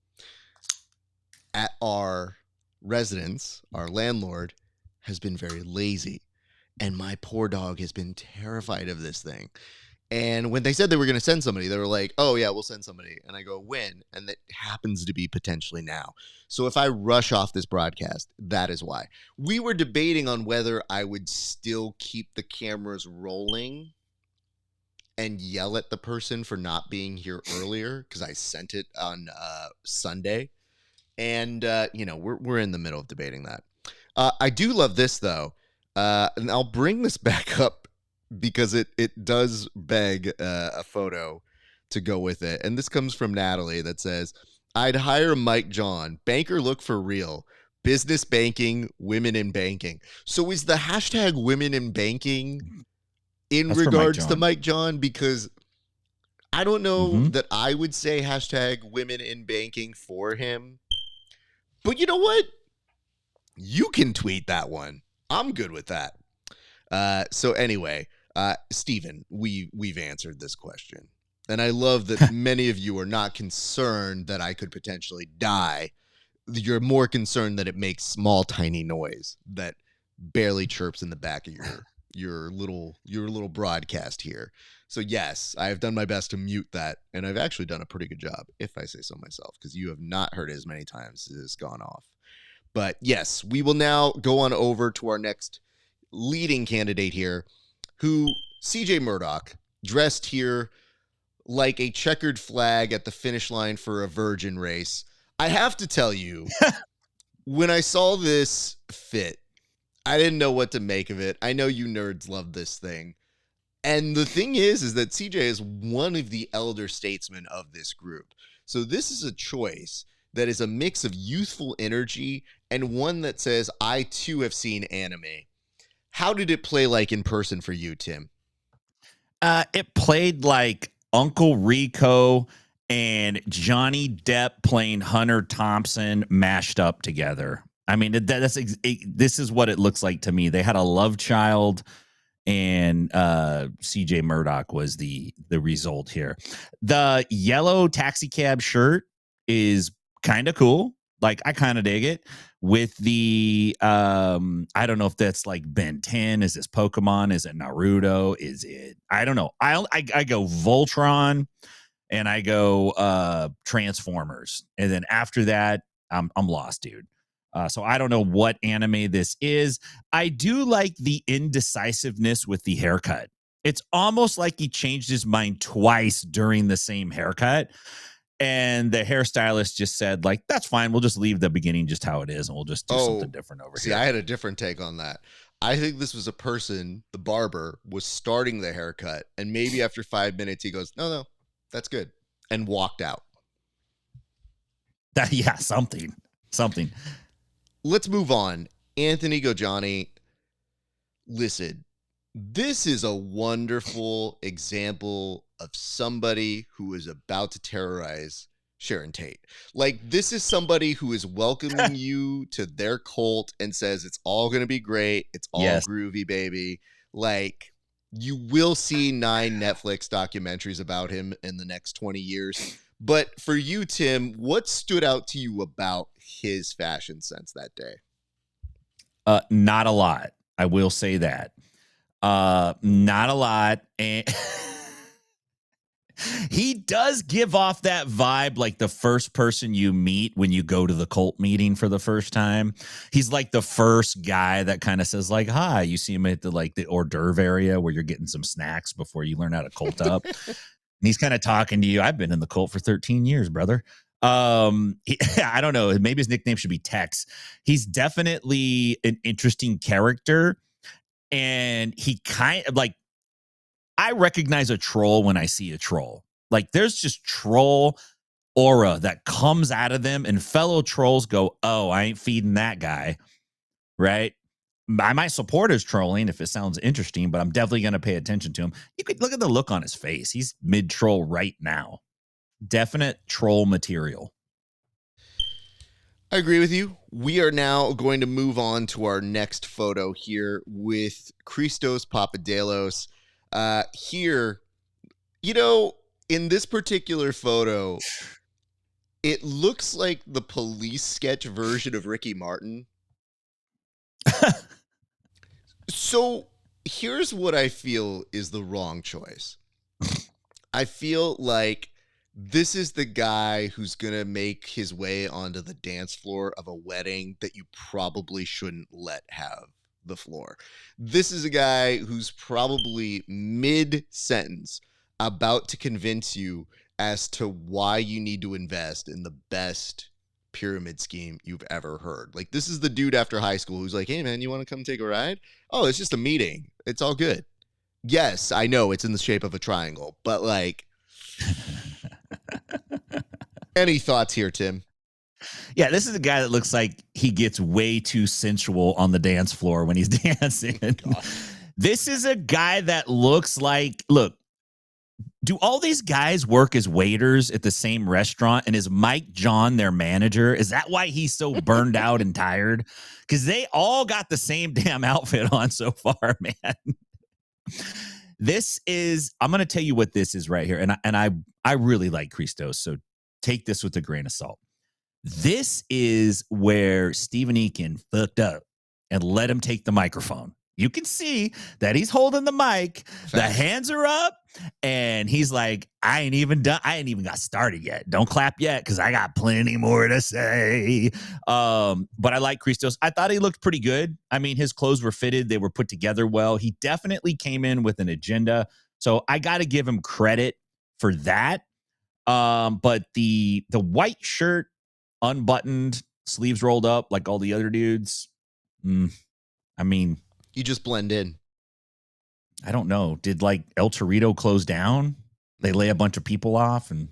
At our residence, our landlord has been very lazy. And my poor dog has been terrified of this thing. And when they said they were going to send somebody, they were like, "Oh, yeah, we'll send somebody." And I go, "When?" And that happens to be potentially now. So if I rush off this broadcast, that is why. We were debating on whether I would still keep the cameras rolling and yell at the person for not being here earlier because I sent it on Sunday. And, we're in the middle of debating that. I do love this, though. And I'll bring this back up because it does beg a photo to go with it. And this comes from Natalie that says, "I'd hire Mike John. Banker look for real. Business banking, women in banking." So is the hashtag women in banking in That's for Mike regards to John. Mike John? Because I don't know Mm-hmm. that I would say hashtag women in banking for him. But you know what? You can tweet that one. I'm good with that. So anyway, Steven, we've answered this question. And I love that many of you are not concerned that I could potentially die. You're more concerned that it makes small, tiny noise that barely chirps in the back of your little broadcast here. So yes, I have done my best to mute that, and I've actually done a pretty good job, if I say so myself, because you have not heard it as many times as it's gone off. But yes, we will now go on over to our next leading candidate here, who CJ Murdoch, dressed here like a checkered flag at the finish line for a virgin race. I have to tell you, when I saw this fit, I didn't know what to make of it. I know you nerds love this thing. And the thing is that CJ is one of the elder statesmen of this group. So this is a choice that is a mix of youthful energy and one that says, I too have seen anime. How did it play like in person for you, Tim? It played like Uncle Rico and Johnny Depp playing Hunter Thompson mashed up together. I mean, this is what it looks like to me. They had a love child, and CJ Murdoch was the result here. The yellow taxi cab shirt is kind of cool. Like, I kind of dig it. With the I don't know if that's like Ben 10. Is this Pokemon? Is it Naruto? Is it, I don't know. I go Voltron, and I go Transformers, and then after that I'm lost, dude. So I don't know what anime this is. I do like the indecisiveness with the haircut. It's almost like he changed his mind twice during the same haircut. And the hairstylist just said, like, that's fine. We'll just leave the beginning just how it is, and we'll just do something different over see, here. I had a different take on that. I think this was a person, the barber, was starting the haircut, and maybe after 5 minutes, he goes, no, that's good, and walked out. Yeah, something. Let's move on. Anthony Gojani, listen, this is a wonderful example of somebody who is about to terrorize Sharon Tate. Like, this is somebody who is welcoming you to their cult and says it's all going to be great. It's all groovy, baby. Like, you will see 9 Netflix documentaries about him in the next 20 years. But for you, Tim, what stood out to you about his fashion sense that day? Not a lot. I will say that. Not a lot. And he does give off that vibe like the first person you meet when you go to the cult meeting for the first time. He's like the first guy that kind of says, like, hi. You see him at the hors d'oeuvre area where you're getting some snacks before you learn how to cult up. And he's kind of talking to you. I've been in the cult for 13 years, brother. I don't know. Maybe his nickname should be Tex. He's definitely an interesting character. And he kind of like, I recognize a troll when I see a troll. Like, there's just troll aura that comes out of them, and fellow trolls go, oh, I ain't feeding that guy. Right. I might support his trolling if it sounds interesting, but I'm definitely going to pay attention to him. You could look at the look on his face. He's mid troll right now. Definite troll material. I agree with you. We are now going to move on to our next photo here with Christos Papadelos. Here, you know, in this particular photo, it looks like the police sketch version of Ricky Martin. So here's what I feel is the wrong choice. I feel like this is the guy who's going to make his way onto the dance floor of a wedding that you probably shouldn't let have the floor. This is a guy who's probably mid-sentence about to convince you as to why you need to invest in the best pyramid scheme you've ever heard. Like, this is the dude after high school who's like, hey, man, you want to come take a ride? Oh, it's just a meeting. It's all good. Yes, I know it's in the shape of a triangle, but like... Any thoughts here, Tim? Yeah, this is a guy that looks like he gets way too sensual on the dance floor when he's dancing. This is a guy that looks like, look, do all these guys work as waiters at the same restaurant? And is Mike John their manager? Is that why he's so burned out and tired? Because they all got the same damn outfit on so far, man. This is, I'm going to tell you what this is right here. I really like Christos, so take this with a grain of salt. This is where Stephen Eakin fucked up and let him take the microphone. You can see that he's holding the mic. Fact. The hands are up, and he's like, I ain't even done. I ain't even got started yet. Don't clap yet, because I got plenty more to say. But I like Christos. I thought he looked pretty good. I mean, his clothes were fitted. They were put together well. He definitely came in with an agenda. So I got to give him credit for that. But the white shirt, unbuttoned, sleeves rolled up like all the other dudes. I mean, you just blend in. I don't know. Did like El Torito close down? They lay a bunch of people off, and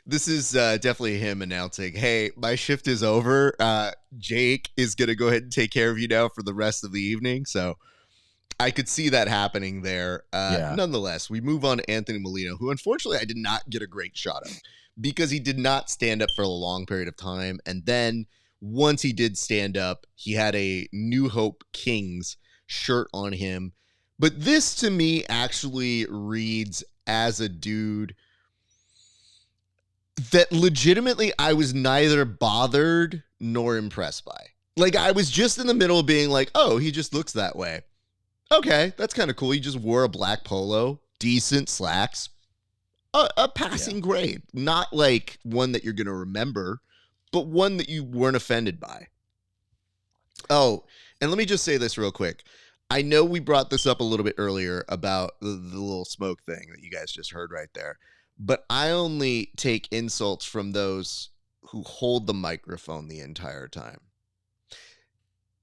this is definitely him announcing, "Hey, my shift is over. Jake is gonna go ahead and take care of you now for the rest of the evening." So I could see that happening there. Nonetheless, we move on to Anthony Molina, who unfortunately I did not get a great shot of because he did not stand up for a long period of time, and then once he did stand up, he had a New Hope Kings shirt on him. But this to me actually reads as a dude that legitimately I was neither bothered nor impressed by. Like, I was just in the middle of being like, oh, he just looks that way. Okay, that's kind of cool. He just wore a black polo, decent slacks, a passing grade. Not like one that you're going to remember, but one that you weren't offended by. Oh, and let me just say this real quick. I know we brought this up a little bit earlier about the little smoke thing that you guys just heard right there, but I only take insults from those who hold the microphone the entire time.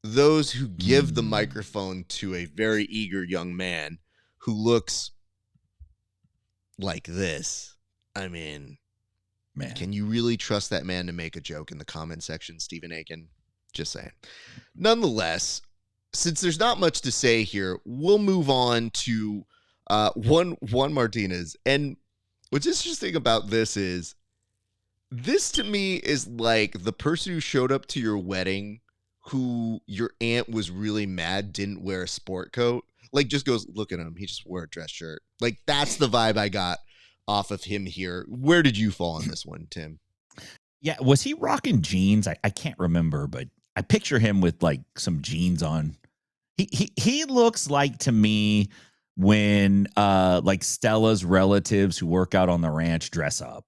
Those who give the microphone to a very eager young man who looks like this. I mean, man, can you really trust that man to make a joke in the comment section, Stephen Aiken? Just saying. Nonetheless, since there's not much to say here, we'll move on to Juan Martinez. And what's interesting about this to me is like the person who showed up to your wedding who your aunt was really mad didn't wear a sport coat. Like, just goes, look at him. He just wore a dress shirt. Like, that's the vibe I got off of him here. Where did you fall on this one, Tim? Yeah, was he rocking jeans? I can't remember, but I picture him with like some jeans on. He looks like to me when like Stella's relatives who work out on the ranch dress up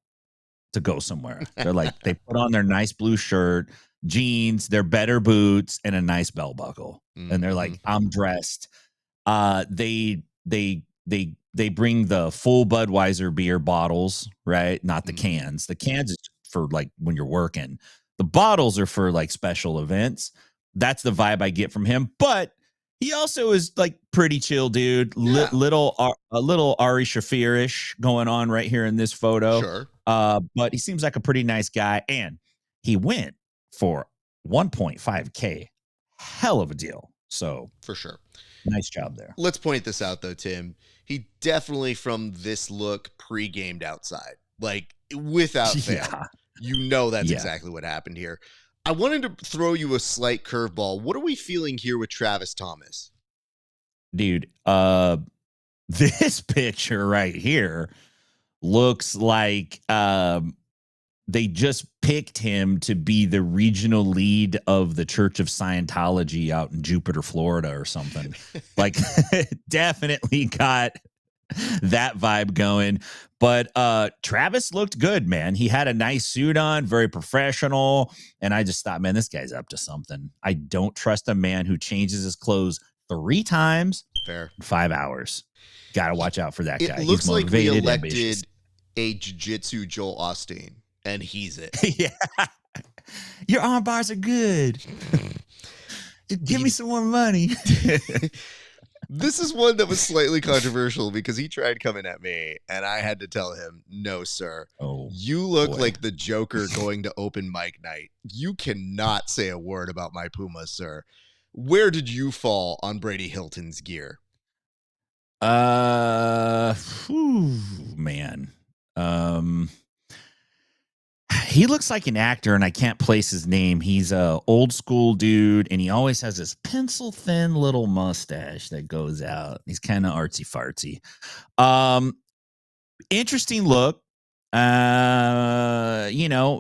to go somewhere. They're like, they put on their nice blue shirt, jeans, their better boots, and a nice belt buckle. And they're like, I'm dressed. They bring the full Budweiser beer bottles, right? Not the cans. The cans is for like when you're working. The bottles are for like special events. That's the vibe I get from him. But he also is like pretty chill, dude. Yeah. A little Ari Shafir-ish going on right here in this photo. Sure. But he seems like a pretty nice guy, and he went for 1.5K. Hell of a deal. So for sure. Nice job there. Let's point this out though, Tim. He definitely from this look pre-gamed outside. Like without fail. You know that's exactly what happened here. I wanted to throw you a slight curveball. What are we feeling here with Travis Thomas? Dude, this picture right here looks like they just picked him to be the regional lead of the Church of Scientology out in Jupiter, Florida or something. Like definitely got that vibe going. But Travis looked good, man. He had a nice suit on, very professional. And I just thought, man, this guy's up to something. I don't trust a man who changes his clothes 3 times in 5 hours. Got to watch out for that guy. It looks like we elected a jiu-jitsu Joel Osteen, and he's it. Yeah. Your arm bars are good. Give me some more money. This is one that was slightly controversial because he tried coming at me and I had to tell him, no, sir. You look like the Joker going to open mic night. You cannot say a word about my Pumas, sir. Where did you fall on Brady Hilton's gear? Whew, man. Um, he looks like an actor, and I can't place his name. He's a old school dude, and he always has this pencil thin little mustache that goes out. He's kind of artsy fartsy. Um, Interesting look. It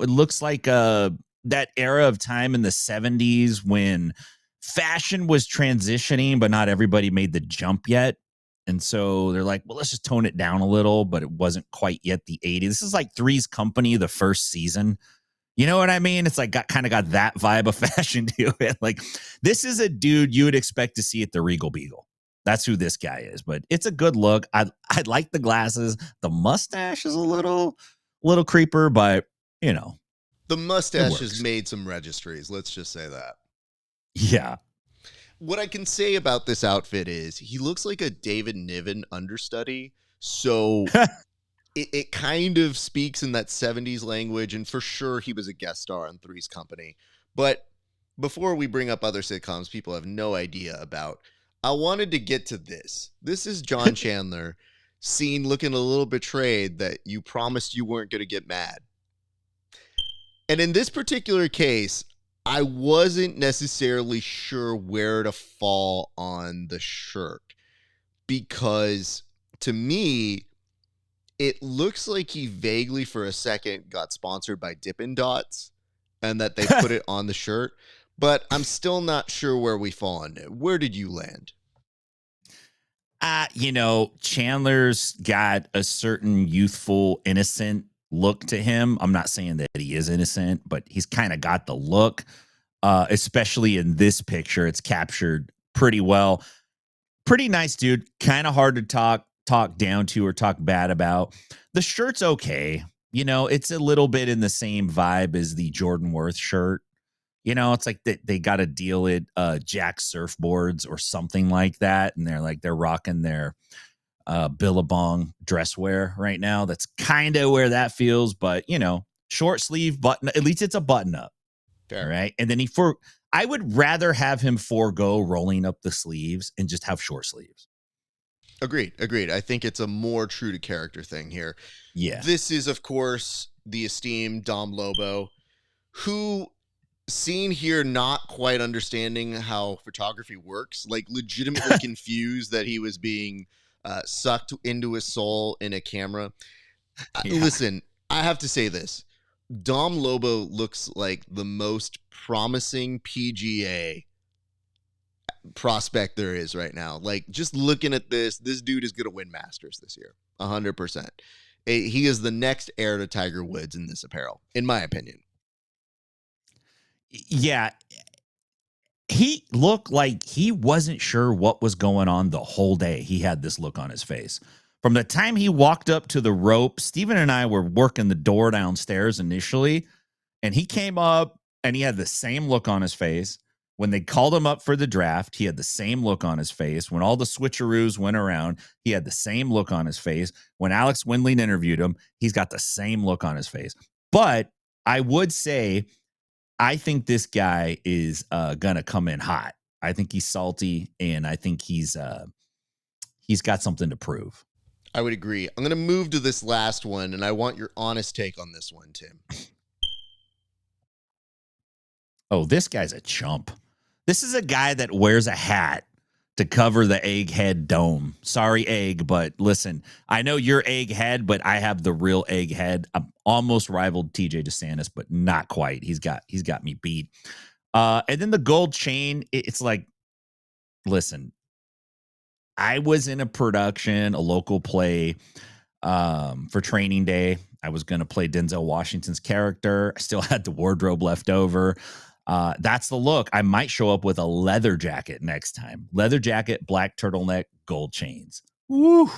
looks like that era of time in the 70s when fashion was transitioning, but not everybody made the jump yet. And so they're like, well, let's just tone it down a little, but it wasn't quite yet the 80s. This is like Three's Company, the first season. You know what I mean? It's like kind of got that vibe of fashion to it. Like, this is a dude you would expect to see at the Regal Beagle. That's who this guy is, but it's a good look. I like the glasses. The mustache is a little creeper, but The it mustache has works. made some registries. Let's just say that. Yeah. What I can say about this outfit is he looks like a David Niven understudy. So it kind of speaks in that 70s language. And for sure, he was a guest star on Three's Company. But before we bring up other sitcoms people have no idea about, I wanted to get to this. This is John Chandler seen looking a little betrayed that you promised you weren't going to get mad. And in this particular case, I wasn't necessarily sure where to fall on the shirt because to me, it looks like he vaguely for a second got sponsored by Dippin' Dots and that they put it on the shirt, but I'm still not sure where we fall on it. Where did you land? Chandler's got a certain youthful, innocent look to him. I'm not saying that he is innocent, but he's kind of got the look. Especially in this picture, it's captured pretty well. Pretty nice dude. Kind of hard to talk down to or talk bad about. The shirt's okay. It's a little bit in the same vibe as the Jordan Worth shirt. It's like they got to deal at Jack Surfboards or something like that, and they're rocking their Billabong dress wear right now. That's kind of where that feels, but short sleeve button. At least it's a button up. Fair. All right, and then I would rather have him forego rolling up the sleeves and just have short sleeves. Agreed. I think it's a more true to character thing here. Yeah. This is, of course, the esteemed Dom Lobo, who seen here not quite understanding how photography works, like legitimately confused that he was being sucked into his soul in a camera. Yeah. Listen, I have to say this. Dom Lobo looks like the most promising PGA prospect there is right now. Like, just looking at this dude is going to win Masters this year. 100%. He is the next heir to Tiger Woods in this apparel, in my opinion. Yeah. He looked like he wasn't sure what was going on the whole day. He had this look on his face. From the time he walked up to the rope, Steven and I were working the door downstairs initially, and he came up and he had the same look on his face. When they called him up for the draft, he had the same look on his face. When all the switcheroos went around, he had the same look on his face. When Alex Windling interviewed him, he's got the same look on his face. But I would say, I think this guy is going to come in hot. I think he's salty, and I think he's got something to prove. I would agree. I'm going to move to this last one, and I want your honest take on this one, Tim. Oh, this guy's a chump. This is a guy that wears a hat to cover the egghead dome. Sorry, egg, but listen, I know you're egghead, but I have the real egghead. I'm almost rivaled TJ DeSantis, but not quite. He's got me beat. And then the gold chain, it's like, listen, I was in a production, a local play for training day. I was going to play Denzel Washington's character. I still had the wardrobe left over. That's the look. I might show up with a leather jacket next time. Leather jacket, black turtleneck, gold chains. Woo.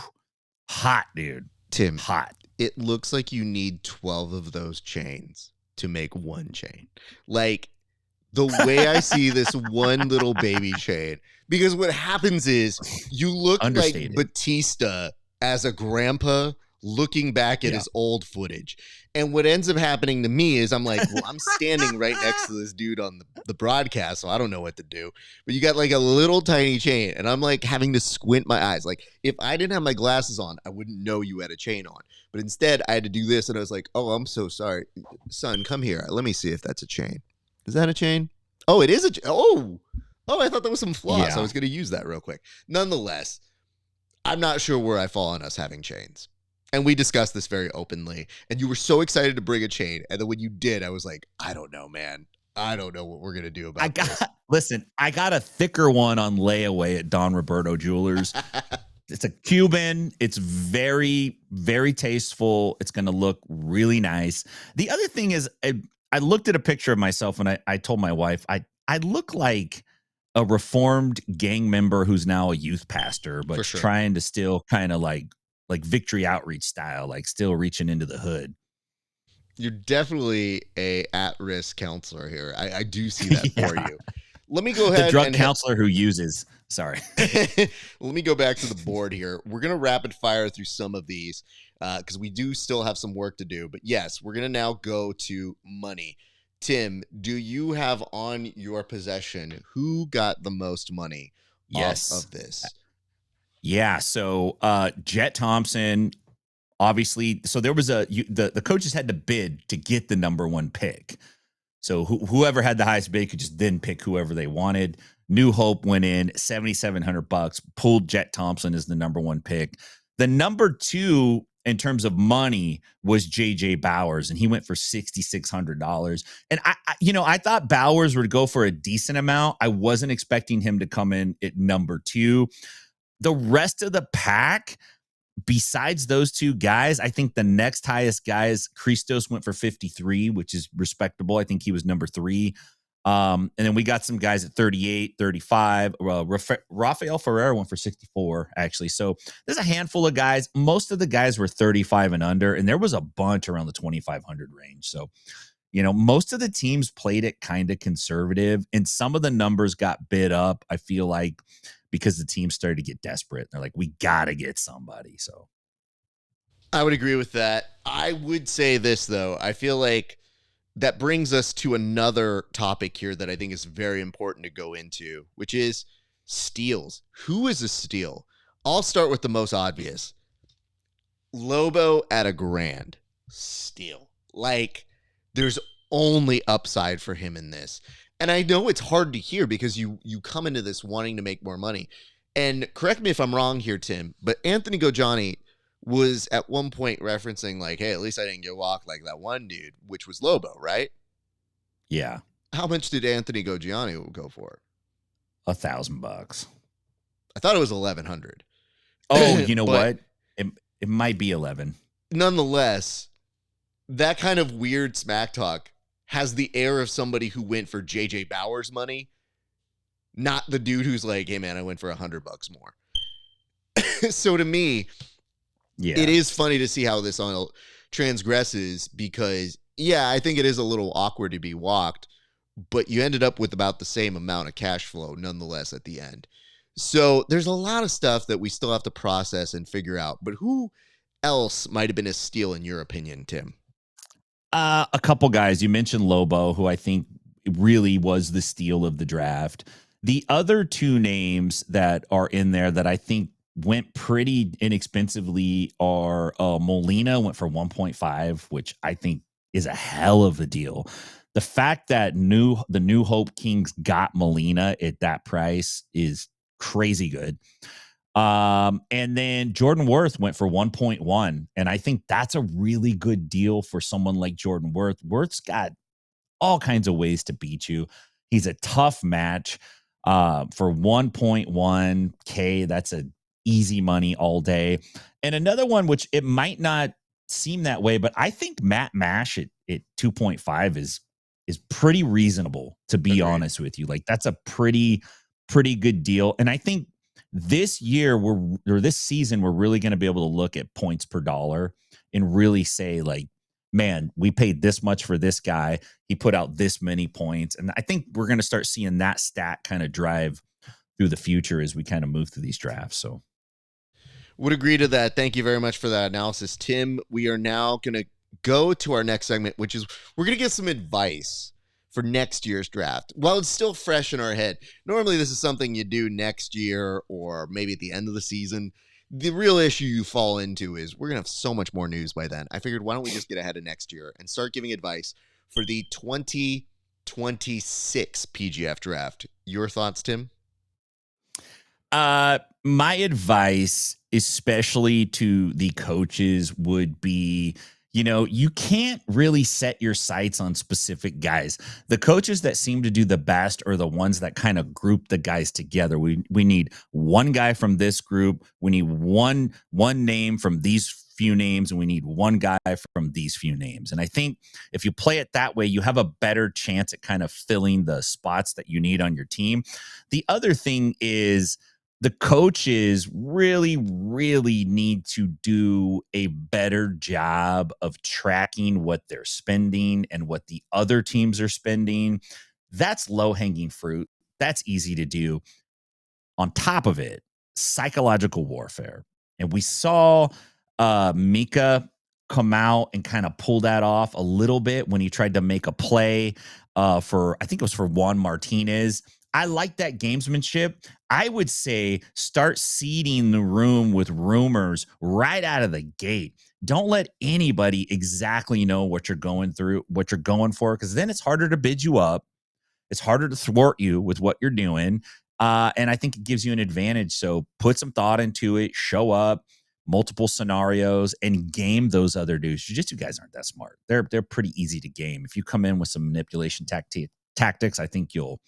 Hot, dude. Tim, hot. It looks like you need 12 of those chains to make one chain. Like, the way I see this one little baby chain, because what happens is you look like Batista as a grandpa, looking back at Yeah. his old footage. And what ends up happening to me is I'm like, well, I'm standing right next to this dude on the broadcast, so I don't know what to do. But you got like a little tiny chain, and I'm like having to squint my eyes. Like, if I didn't have my glasses on, I wouldn't know you had a chain on. But instead, I had to do this, and I was like, oh, I'm so sorry. Son, come here. Let me see if that's a chain. Is that a chain? Oh, it is a chain. Oh, I thought that was some floss. I was going to use that real quick. Nonetheless, I'm not sure where I fall on us having chains. And we discussed this very openly. And you were so excited to bring a chain. And then when you did, I was like, I don't know, man. I don't know what we're going to do about this. Listen, I got a thicker one on layaway at Don Roberto Jewelers. It's a Cuban. It's very, very tasteful. It's going to look really nice. The other thing is, I looked at a picture of myself and I told my wife, I look like a reformed gang member who's now a youth pastor, but trying to still kind of like victory outreach style, like still reaching into the hood. You're definitely a at-risk counselor here. I do see that for you. Let me go ahead. The drug counselor who uses. Sorry. Let me go back to the board here. We're going to rapid fire through some of these because we do still have some work to do. But yes, we're going to now go to money. Tim, do you have on your possession who got the most money off of this? Yeah. So Jet Thompson, obviously. So there was the coaches had to bid to get the number one pick. So whoever had the highest bid could just then pick whoever they wanted. New Hope went in $7,700, pulled Jet Thompson as the number one pick. The number two in terms of money was JJ Bowers, and he went for $6,600. And I thought Bowers would go for a decent amount. I wasn't expecting him to come in at number two. The rest of the pack, besides those two guys, I think the next highest guys, Christos went for 53, which is respectable. I think he was number three. And then we got some guys at 38, 35. Rafael Ferreira went for 64, actually. So there's a handful of guys. Most of the guys were 35 and under, and there was a bunch around the 2,500 range. So, most of the teams played it kind of conservative, and some of the numbers got bid up, I feel like, because the team started to get desperate. They're like, we got to get somebody. So I would agree with that. I would say this, though. I feel like that brings us to another topic here that I think is very important to go into, which is steals. Who is a steal? I'll start with the most obvious. Lobo at $1,000. Steal. Like, there's only upside for him in this. And I know it's hard to hear because you come into this wanting to make more money. And correct me if I'm wrong here, Tim, but Anthony Gojani was at one point referencing like, hey, at least I didn't get walked like that one dude, which was Lobo, right? Yeah. How much did Anthony Gojani go for? $1,000. I thought it was 1,100. Oh, you know what? It might be 11. Nonetheless, that kind of weird smack talk has the air of somebody who went for JJ Bowers money, not the dude who's like, hey man, I went for $100 more. So to me, it is funny to see how this all transgresses because, yeah, I think it is a little awkward to be walked, but you ended up with about the same amount of cash flow nonetheless at the end. So there's a lot of stuff that we still have to process and figure out. But who else might have been a steal in your opinion, Tim? A couple guys. You mentioned Lobo, who I think really was the steal of the draft. The other two names that are in there that I think went pretty inexpensively are Molina went for 1.5, which I think is a hell of a deal. The fact that the New Hope Kings got Molina at that price is crazy good. And then Jordan Worth went for 1.1, and I think that's a really good deal for someone like Jordan Worth. Worth's got all kinds of ways to beat you. He's a tough match. For 1.1K, that's a easy money all day. And another one, which it might not seem that way, but I think Matt Mash at 2.5 is pretty reasonable, to be honest with you. Like, that's a pretty good deal. And I think this year this season, we're really going to be able to look at points per dollar and really say, like, man, we paid this much for this guy. He put out this many points. And I think we're going to start seeing that stat kind of drive through the future as we kind of move through these drafts. So Would agree to that. Thank you very much for that analysis, Tim. We are now going to go to our next segment, which is we're going to get some advice for next year's draft. While it's still fresh in our head, normally this is something you do next year or maybe at the end of the season. The real issue you fall into is we're going to have so much more news by then. I figured, why don't we just get ahead of next year and start giving advice for the 2026 PGF draft. Your thoughts, Tim? My advice, especially to the coaches, would be, you can't really set your sights on specific guys. The coaches that seem to do the best are the ones that kind of group the guys together. We need one guy from this group. We need one name from these few names, and we need one guy from these few names. And I think if you play it that way, you have a better chance at kind of filling the spots that you need on your team. The other thing is, the coaches really, really need to do a better job of tracking what they're spending and what the other teams are spending. That's low-hanging fruit. That's easy to do. On top of it, psychological warfare. And we saw Mika come out and kind of pull that off a little bit when he tried to make a play I think it was for Juan Martinez. I like that gamesmanship. I would say start seeding the room with rumors right out of the gate. Don't let anybody exactly know what you're going through, what you're going for, because then it's harder to bid you up. It's harder to thwart you with what you're doing. And I think it gives you an advantage. So put some thought into it, show up, multiple scenarios, and game those other dudes. Jiu-Jitsu guys aren't that smart. They're pretty easy to game. If you come in with some manipulation tactics, I think you'll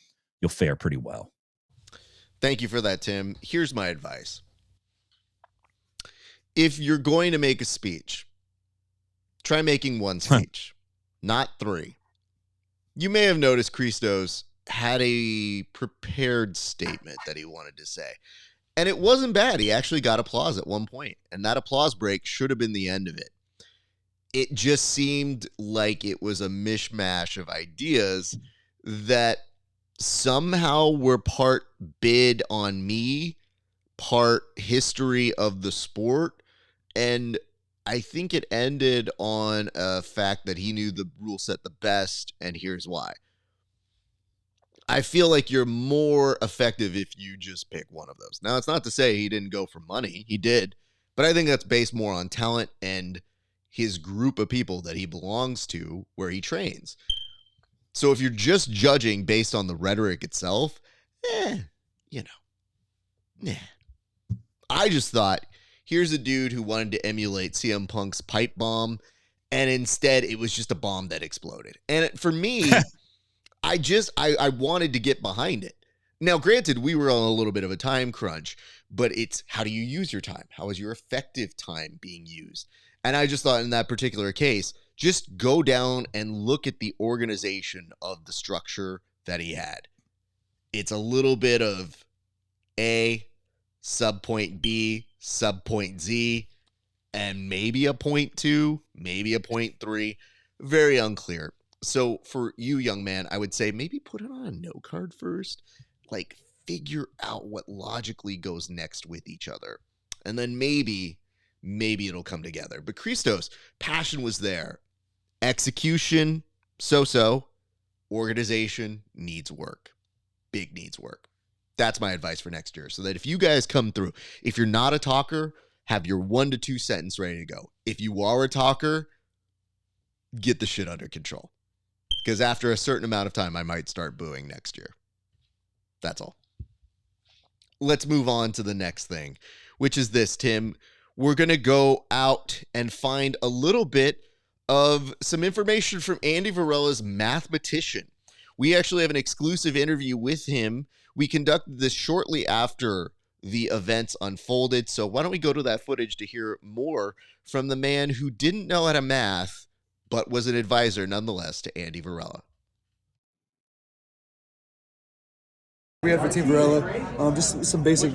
fare pretty well. Thank you for that, Tim. Here's my advice. If you're going to make a speech, try making one speech, not three. You may have noticed Christos had a prepared statement that he wanted to say. And it wasn't bad. He actually got applause at one point. And that applause break should have been the end of it. It just seemed like it was a mishmash of ideas that somehow were part bid on me, part history of the sport, and I think it ended on a fact that he knew the rule set the best, and here's why. I feel like you're more effective if you just pick one of those. Now, it's not to say he didn't go for money. He did, but I think that's based more on talent and his group of people that he belongs to where he trains. So if you're just judging based on the rhetoric itself, I just thought, here's a dude who wanted to emulate CM Punk's pipe bomb, and instead it was just a bomb that exploded. And for me, I wanted to get behind it. Now, granted, we were on a little bit of a time crunch, but it's how do you use your time? How is your effective time being used? And I just thought in that particular case, just go down and look at the organization of the structure that he had. It's a little bit of A, subpoint B, subpoint Z, and maybe a point 2, maybe a point 3. Very unclear. So for you, young man, I would say maybe put it on a note card first. Like, figure out what logically goes next with each other. And then maybe it'll come together. But Christos, passion was there. Execution, so-so. Organization needs work. Big needs work. That's my advice for next year. So that if you guys come through, if you're not a talker, have your 1 to 2 sentence ready to go. If you are a talker, get the shit under control. Because after a certain amount of time, I might start booing next year. That's all. Let's move on to the next thing, which is this, Tim. We're going to go out and find a little bit of some information from Andy Varella's mathematician. We actually have an exclusive interview with him. We conducted this shortly after the events unfolded. So why don't we go to that footage to hear more from the man who didn't know how to math, but was an advisor nonetheless to Andy Varela. We had for Team Varela, just some basic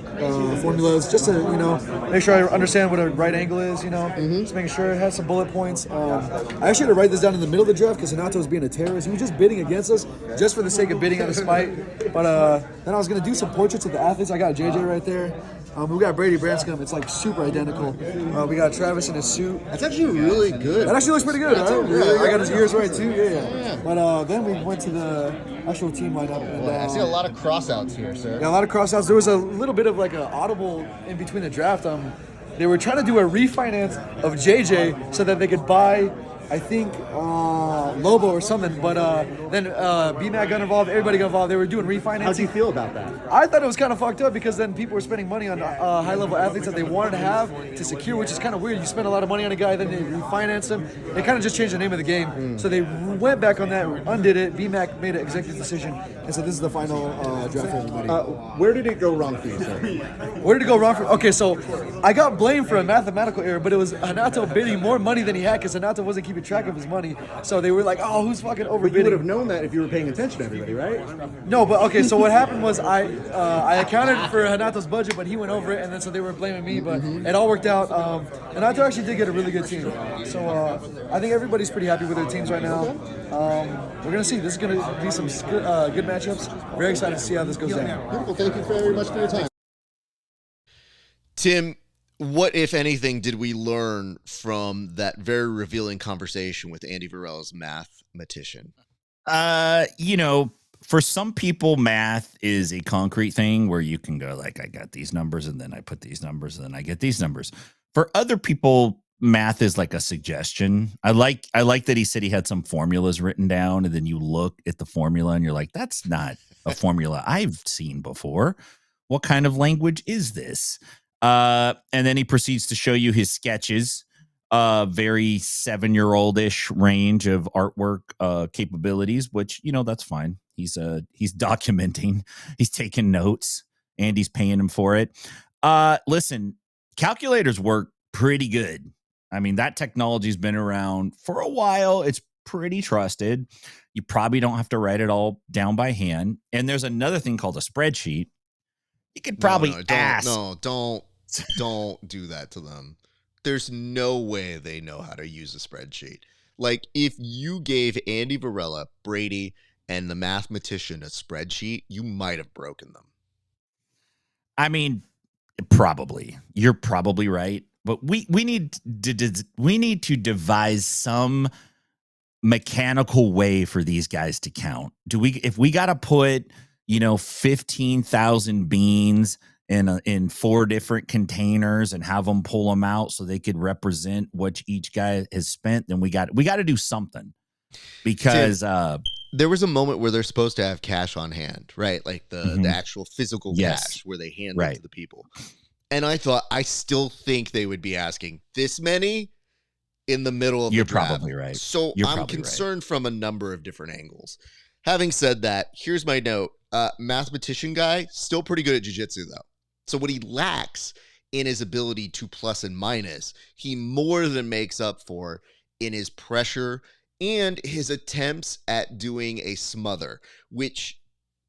formulas, just to, make sure I understand what a right angle is, just making sure it has some bullet points. I actually had to write this down in the middle of the draft because Hanato was being a terrorist. He was just bidding against us just for the sake of bidding on a spite. But then I was going to do some portraits of the athletes. I got JJ right there. We got Brady Branscombe. It's like super identical. We got Travis in his suit. That's actually really good. That actually looks pretty good. Right? Really I got his ears right too. Yeah. Yeah. But then we went to the actual team lineup. And, I see a lot of crossouts here, sir. Yeah, a lot of crossouts. There was a little bit of like an audible in between the draft. They were trying to do a refinance of JJ so that they could buy, I think, Lobo or something. But then BMAC got involved. Everybody got involved. They were doing refinancing. How do you feel about that? I thought it was kind of fucked up because then people were spending money on high-level athletes that they wanted to have to secure, which is kind of weird. You spend a lot of money on a guy, then they refinance him. They kind of just changed the name of the game. So they went back on that, undid it. BMAC made an executive decision, and so this is the final draft for everybody. Where did it go wrong for you, sir? Where did it go wrong for? Okay, so I got blamed for a mathematical error, but it was Hanato bidding more money than he had because Hanato wasn't keeping track of his money. So they were like, "Oh, who's fucking overbidding?" But you would have known that if you were paying attention to everybody, right? No, but okay. So what happened was I accounted for Hanato's budget, but he went over it, and then so they were blaming me. But it all worked out. Hanato actually did get a really good team. So I think everybody's pretty happy with their teams right now. We're gonna see. This is gonna be some good matchups. Very excited to see how this goes down. Beautiful. Thank you very much for your time. Tim, what, if anything, did we learn from that very revealing conversation with Andy Varela's mathematician? For some people, math is a concrete thing where you can go like, I got these numbers and then I put these numbers and then I get these numbers. For other people, math is like a suggestion. I like that he said he had some formulas written down, and then you look at the formula and you're like, that's not a formula I've seen before. What kind of language is this? And then he proceeds to show you his sketches, very 7-year-old-ish range of artwork capabilities, which, that's fine. He's documenting, he's taking notes, and he's paying him for it. Listen, calculators work pretty good. I mean, that technology's been around for a while. It's pretty trusted. You probably don't have to write it all down by hand. And there's another thing called a spreadsheet. You could probably ask. Don't do that to them. There's no way they know how to use a spreadsheet. Like, if you gave Andy Varela, Brady, and the mathematician a spreadsheet, you might have broken them. I mean, probably. You're probably right. But we need to devise some mechanical way for these guys to count. If we got to put, 15,000 beans in 4 different containers and have them pull them out so they could represent what each guy has spent, then we got to do something, because there was a moment where they're supposed to have cash on hand, right? Like the actual physical cash where they hand it to the people. And I still think they would be asking this many in the middle of the draft. You're probably right. So I'm concerned from a number of different angles. Having said that, here's my note. Mathematician guy, still pretty good at jiu-jitsu though. So what he lacks in his ability to plus and minus, he more than makes up for in his pressure and his attempts at doing a smother, which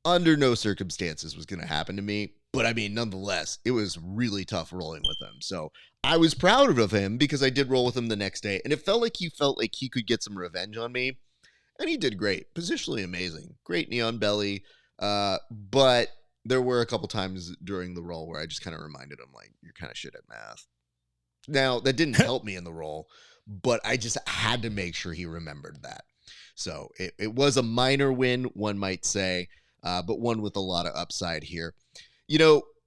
under no circumstances was going to happen to me. But I mean, nonetheless, it was really tough rolling with him. So I was proud of him because I did roll with him the next day. And it felt like he could get some revenge on me. And he did great. Positionally amazing. Great neon belly. But there were a couple times during the roll where I just kind of reminded him, like, you're kind of shit at math. Now, that didn't help me in the roll, but I just had to make sure he remembered that. So it was a minor win, one might say, but one with a lot of upside here.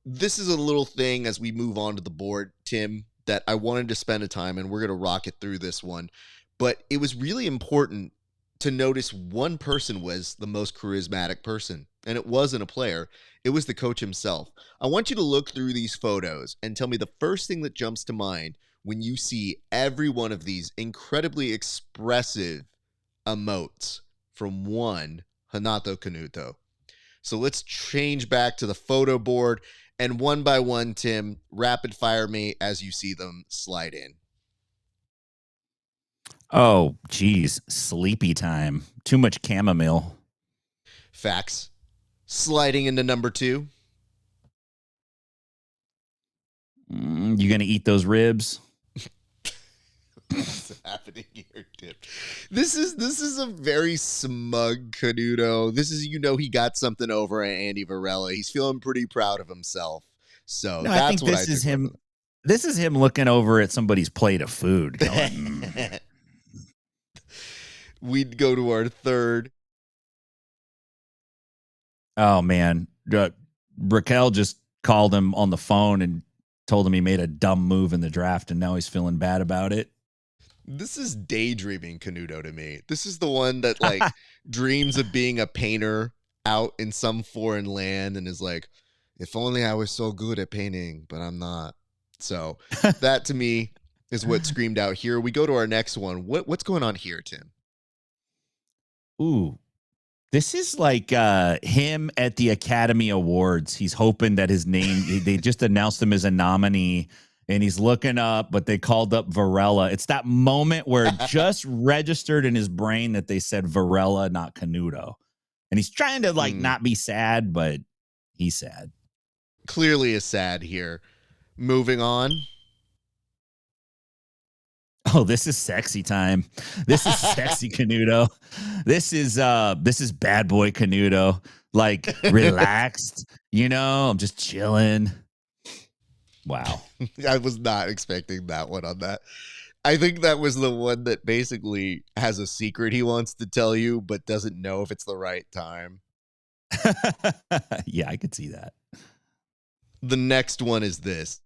This is a little thing as we move on to the board, Tim, that I wanted to spend a time, and we're going to rocket through this one. But it was really important to notice one person was the most charismatic person, and it wasn't a player. It was the coach himself. I want you to look through these photos and tell me the first thing that jumps to mind when you see every one of these incredibly expressive emotes from one Hanato Canuto. So let's change back to the photo board, and one by one, Tim, rapid fire me as you see them slide in. Oh, geez. Sleepy time. Too much chamomile. Facts. Sliding into number 2. You going to eat those ribs? What's happening here, Tim? This is a very smug Canuto. This is, he got something over at Andy Varela. He's feeling pretty proud of himself. So No, I that's think what this I is took away him. from This is him looking over at somebody's plate of food, going, it. We'd go to our third. "Oh man, Raquel just called him on the phone and told him he made a dumb move in the draft, and now he's feeling bad about it." This is daydreaming Canuto to me. This is the one that like dreams of being a painter out in some foreign land and is like, if only I was so good at painting, but I'm not. So that to me is what screamed out here. We go to our next one. What's going on here, Tim? Ooh, this is like him at the Academy Awards. He's hoping that his name, they just announced him as a nominee, and he's looking up, but they called up Varela. It's that moment where it just registered in his brain that they said Varela, not Canuto. And he's trying to like not be sad, but he's sad. Clearly is sad here. Moving on. Oh, this is sexy time. This is sexy Canuto. This is bad boy Canuto. Like relaxed, I'm just chilling. Wow. I was not expecting that one on that. I think that was the one that basically has a secret he wants to tell you, but doesn't know if it's the right time. Yeah, I could see that. The next one is this.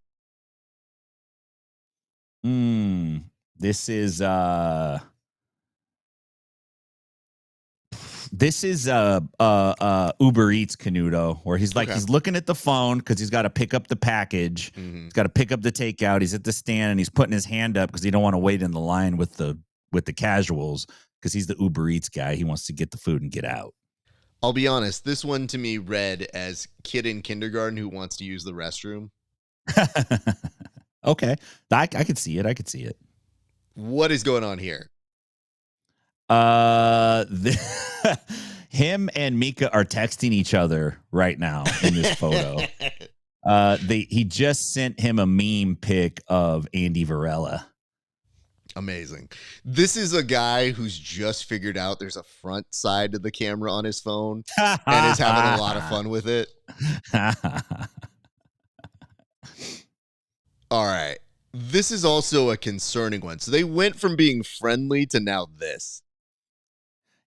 This is Uber Eats Canuto, where he's like, he's looking at the phone because he's got to pick up the package. He's got to pick up the takeout. He's at the stand and he's putting his hand up because he don't want to wait in the line with the casuals because he's the Uber Eats guy. He wants to get the food and get out. I'll be honest, this one to me read as kid in kindergarten who wants to use the restroom. Okay. I could see it. I could see it. What is going on here? Him and Mika are texting each other right now in this photo. He just sent him a meme pic of Andy Varela. Amazing. This is a guy who's just figured out there's a front side to the camera on his phone and is having a lot of fun with it. All right. This is also a concerning one. So they went from being friendly to now this.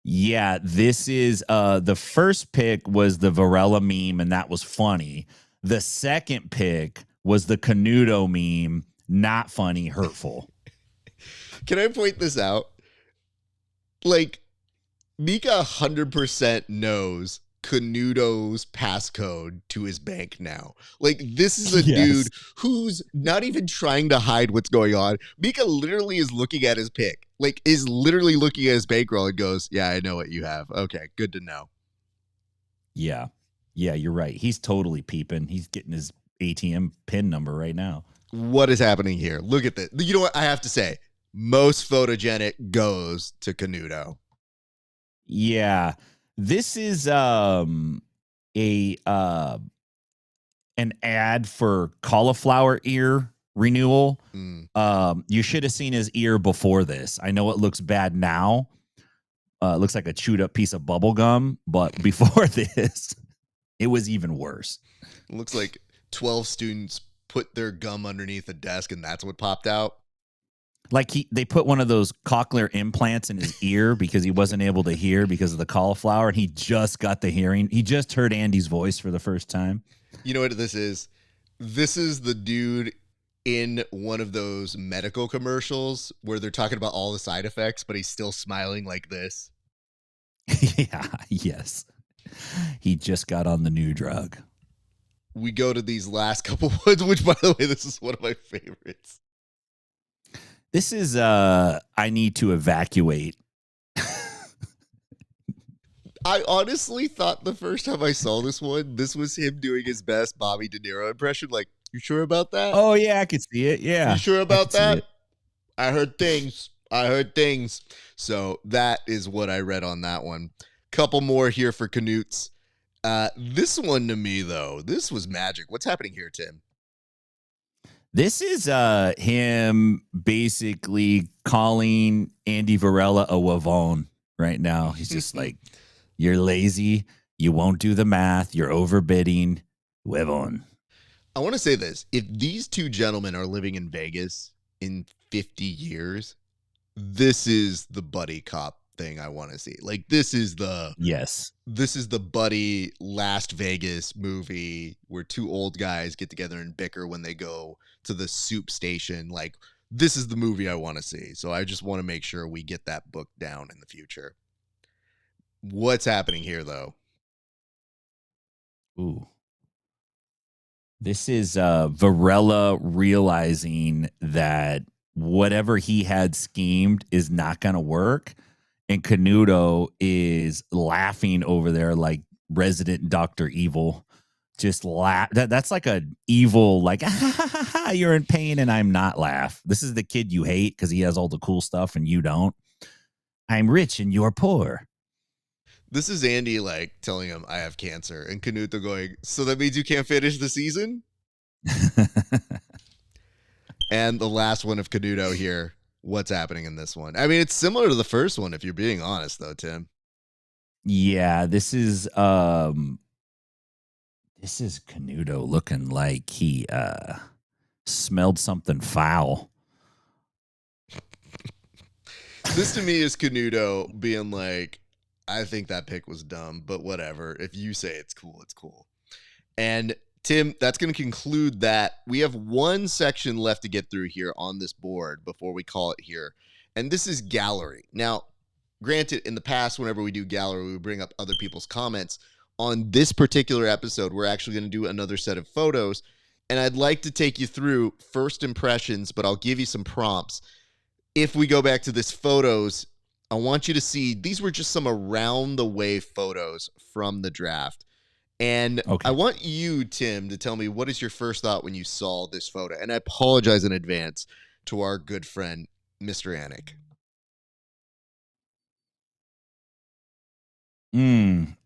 Yeah, this is the first pick was the Varela meme, and that was funny. The second pick was the Canuto meme, not funny, hurtful. Can I point this out? Like, Mika 100% knows Canuto's passcode to his bank now. Like, this is a dude who's not even trying to hide what's going on. Mika literally is looking at his pick, like, is literally looking at his bankroll and goes, yeah, I know what you have. Okay, good to know. Yeah, you're right. He's totally peeping. He's getting his ATM PIN number right now. What is happening here? Look at this. You know what I have to say? Most photogenic goes to Canuto. Yeah. This is an ad for cauliflower ear renewal. You should have seen his ear before this. I know it looks bad now. It looks like a chewed up piece of bubble gum, but before this, it was even worse. It looks like 12 students put their gum underneath a desk and that's what popped out. Like they put one of those cochlear implants in his ear because he wasn't able to hear because of the cauliflower, and he just got the hearing. He just heard Andy's voice for the first time. You know what this is? This is the dude in one of those medical commercials where they're talking about all the side effects, but he's still smiling like this. Yeah, yes. He just got on the new drug. We go to these last couple ones, which, by the way, this is one of my favorites. This is I need to evacuate. I honestly thought the first time I saw this one, this was him doing his best Bobby De Niro impression. Like, you sure about that? Oh, yeah, I could see it. Yeah. You sure about that? I heard things. So that is what I read on that one. Couple more here for Canutes. This one to me, though, this was magic. What's happening here, Tim? This is him basically calling Andy Varela a wavon right now. He's just like, you're lazy. You won't do the math. You're overbidding. Wavon. I want to say this. If these two gentlemen are living in Vegas in 50 years, this is the buddy cop thing I want to see. Like this is the buddy Last Vegas movie where two old guys get together and bicker when they go to the soup station. Like this is the movie I want to see. So I just want to make sure we get that book down in the future. What's happening here though? Ooh. This is Varela realizing that whatever he had schemed is not going to work. And Canuto is laughing over there like Resident Dr. Evil. Just laugh. That's like a evil, like, you're in pain and I'm not laugh. This is the kid you hate because he has all the cool stuff and you don't. I'm rich and you're poor. This is Andy like telling him I have cancer and Canuto going, so that means you can't finish the season? And the last one of Canuto here. What's happening in this one? I mean, it's similar to the first one, if you're being honest, though, Tim. Yeah, this is Canuto looking like he smelled something foul. This to me is Canuto being like, I think that pick was dumb, but whatever. If you say it's cool, it's cool. And Tim, that's going to conclude that. We have one section left to get through here on this board before we call it here. And this is gallery. Now, granted, in the past, whenever we do gallery, we bring up other people's comments. On this particular episode, we're actually going to do another set of photos. And I'd like to take you through first impressions, but I'll give you some prompts. If we go back to this photos, I want you to see, these were just some around the way photos from the draft. And okay. I want you, Tim, to tell me what is your first thought when you saw this photo. And I apologize in advance to our good friend, Mr. Anik.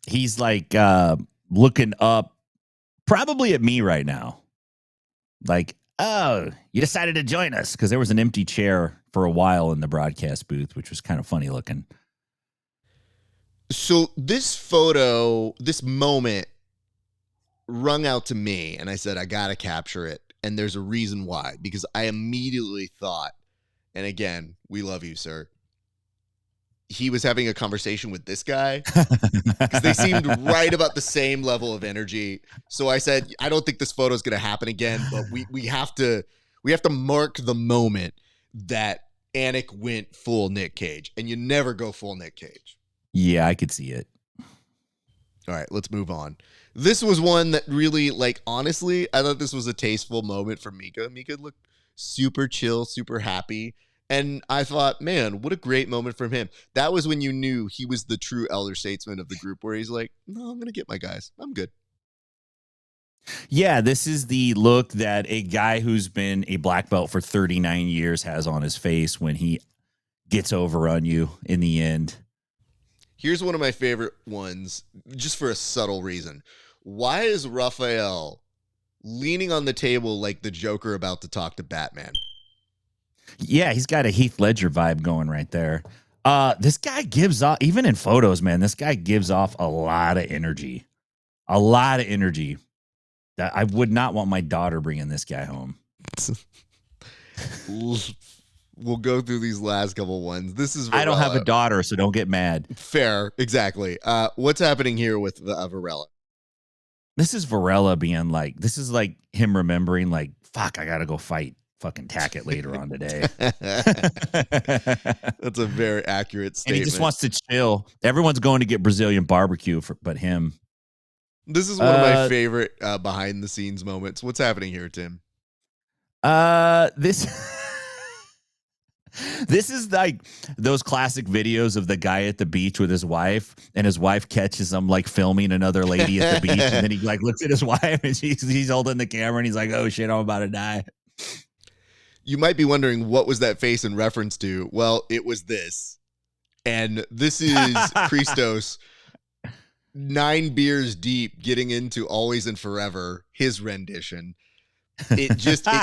He's like looking up probably at me right now. Like, oh, you decided to join us, because there was an empty chair for a while in the broadcast booth, which was kind of funny looking. So this photo, this moment rung out to me, and I said, I got to capture it. And there's a reason why, because I immediately thought, and again, we love you, sir, he was having a conversation with this guy because they seemed right about the same level of energy. So I said, I don't think this photo is going to happen again, but we have to mark the moment that Anik went full Nick Cage, and you never go full Nick Cage. Yeah, I could see it. All right, let's move on. This was one that really, like, honestly, I thought this was a tasteful moment for Mika. Mika looked super chill, super happy. And I thought, man, what a great moment from him. That was when you knew he was the true elder statesman of the group, where he's like, no, I'm going to get my guys. I'm good. Yeah, this is the look that a guy who's been a black belt for 39 years has on his face when he gets over on you in the end. Here's one of my favorite ones, just for a subtle reason. Why is Raphael leaning on the table like the Joker about to talk to Batman? Yeah, he's got a Heath Ledger vibe going right there. This guy gives off, even in photos, man, this guy gives off a lot of energy. A lot of energy. That I would not want my daughter bringing this guy home. We'll go through these last couple ones. This is Varela. I don't have a daughter, so don't get mad. Fair, exactly. What's happening here with Varela? This is Varela being like, this is like him remembering, like, fuck, I gotta go fight fucking Tackett later on today. That's a very accurate statement. And he just wants to chill. Everyone's going to get Brazilian barbecue, but him. This is one of my favorite behind the scenes moments. What's happening here, Tim? This is like those classic videos of the guy at the beach with his wife, and his wife catches him like filming another lady at the beach, and then he like looks at his wife and he's holding the camera and he's like, "Oh shit, I'm about to die." You might be wondering, what was that face in reference to? Well, it was this. And this is Christos 9 beers deep getting into Always and Forever, his rendition. It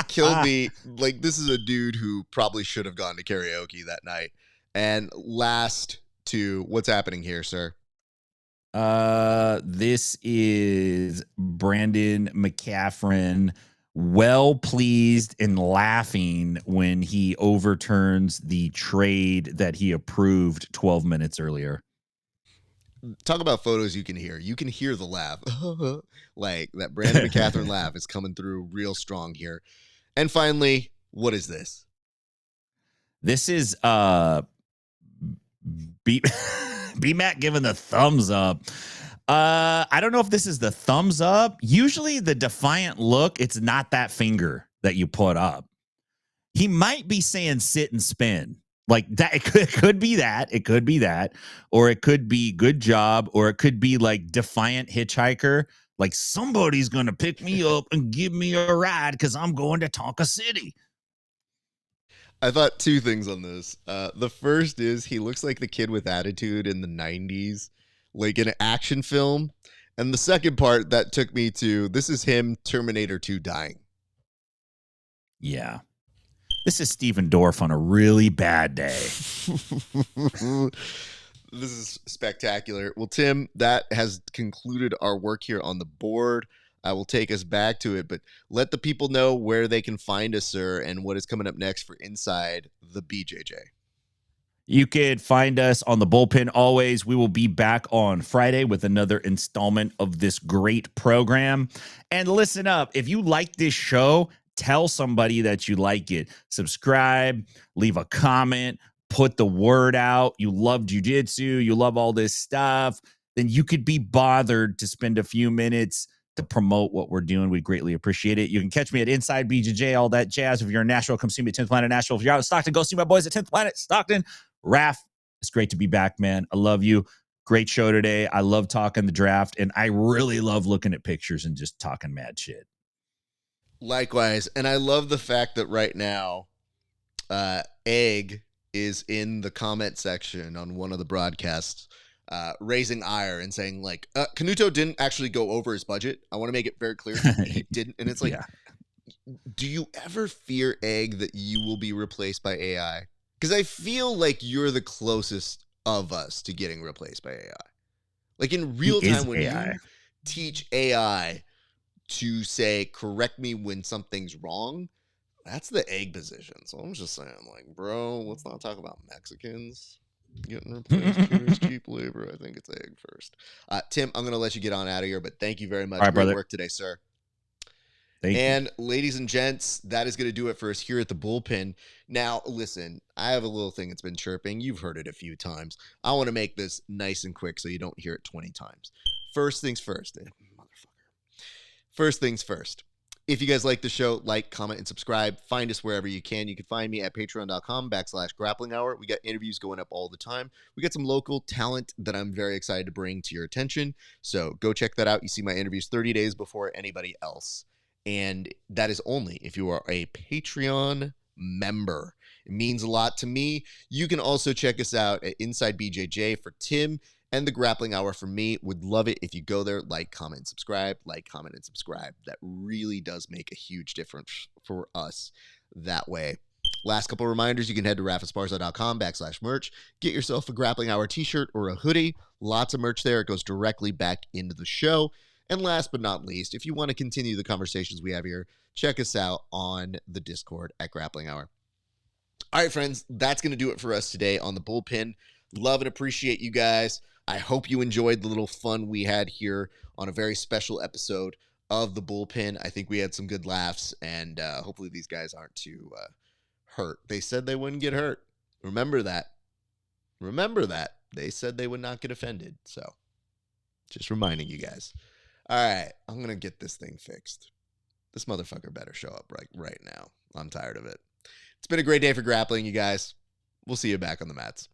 killed me. Like, this is a dude who probably should have gone to karaoke that night. And last two, what's happening here, sir? This is Brandon McCaffrin well pleased and laughing when he overturns the trade that he approved 12 minutes earlier. Talk about photos you can hear. You can hear the laugh. Like that Brandon and Catherine laugh is coming through real strong here. And finally, what is this? This is B Matt giving the thumbs up. I don't know if this is the thumbs up. Usually the defiant look, it's not that finger that you put up. He might be saying sit and spin. Like that, it could be that. It could be that. Or it could be good job. Or it could be like defiant hitchhiker. Like somebody's going to pick me up and give me a ride because I'm going to Tonka City. I thought two things on this. The first is he looks like the kid with attitude in the 90s, like in an action film. And the second part that took me to, this is him, Terminator 2 dying. Yeah. This is Steven Dorff on a really bad day. This is spectacular. Well, Tim, that has concluded our work here on the board. I will take us back to it, but let the people know where they can find us, sir, and what is coming up next for Inside the BJJ. You could find us on the Bullpen always. We will be back on Friday with another installment of this great program. And listen up, if you like this show, tell somebody that you like it. Subscribe, leave a comment, put the word out. You love jiu-jitsu, you love all this stuff. Then you could be bothered to spend a few minutes to promote what we're doing. We greatly appreciate it. You can catch me at Inside BJJ, all that jazz. If you're in Nashville, come see me at 10th Planet Nashville. If you're out in Stockton, go see my boys at 10th Planet Stockton. Raph, it's great to be back, man. I love you. Great show today. I love talking the draft, and I really love looking at pictures and just talking mad shit. Likewise. And I love the fact that right now, Egg is in the comment section on one of the broadcasts, raising ire and saying, like, Canuto didn't actually go over his budget. I want to make it very clear. He didn't. And it's like, yeah. Do you ever fear, Egg, that you will be replaced by AI? Because I feel like you're the closest of us to getting replaced by AI. Like in real time, when you teach AI to say, correct me when something's wrong, that's the Egg position. So I'm just saying, like, bro, let's not talk about Mexicans getting replaced here as cheap labor. I think it's Egg first. Tim, I'm going to let you get on out of here, but thank you very much for your work today, sir. And ladies and gents, that is going to do it for us here at the Bullpen. Now, listen, I have a little thing that's been chirping. You've heard it a few times. I want to make this nice and quick so you don't hear it 20 times. First things first. First things first. If you guys like the show, like, comment, and subscribe. Find us wherever you can. You can find me at patreon.com/grappling hour. We got interviews going up all the time. We got some local talent that I'm very excited to bring to your attention. So go check that out. You see my interviews 30 days before anybody else. And that is only if you are a Patreon member. It means a lot to me. You can also check us out at Inside BJJ for Tim and the Grappling Hour for me. Would love it if you go there, like, comment, and subscribe. Like, comment, and subscribe. That really does make a huge difference for us that way. Last couple reminders, you can head to rafaesparza.com/merch. Get yourself a Grappling Hour t-shirt or a hoodie. Lots of merch there. It goes directly back into the show. And last but not least, if you want to continue the conversations we have here, check us out on the Discord at Grappling Hour. All right, friends, that's going to do it for us today on the Bullpen. Love and appreciate you guys. I hope you enjoyed the little fun we had here on a very special episode of the Bullpen. I think we had some good laughs, and hopefully these guys aren't too hurt. They said they wouldn't get hurt. Remember that. Remember that. They said they would not get offended. So just reminding you guys. All right, I'm going to get this thing fixed. This motherfucker better show up right now. I'm tired of it. It's been a great day for grappling, you guys. We'll see you back on the mats.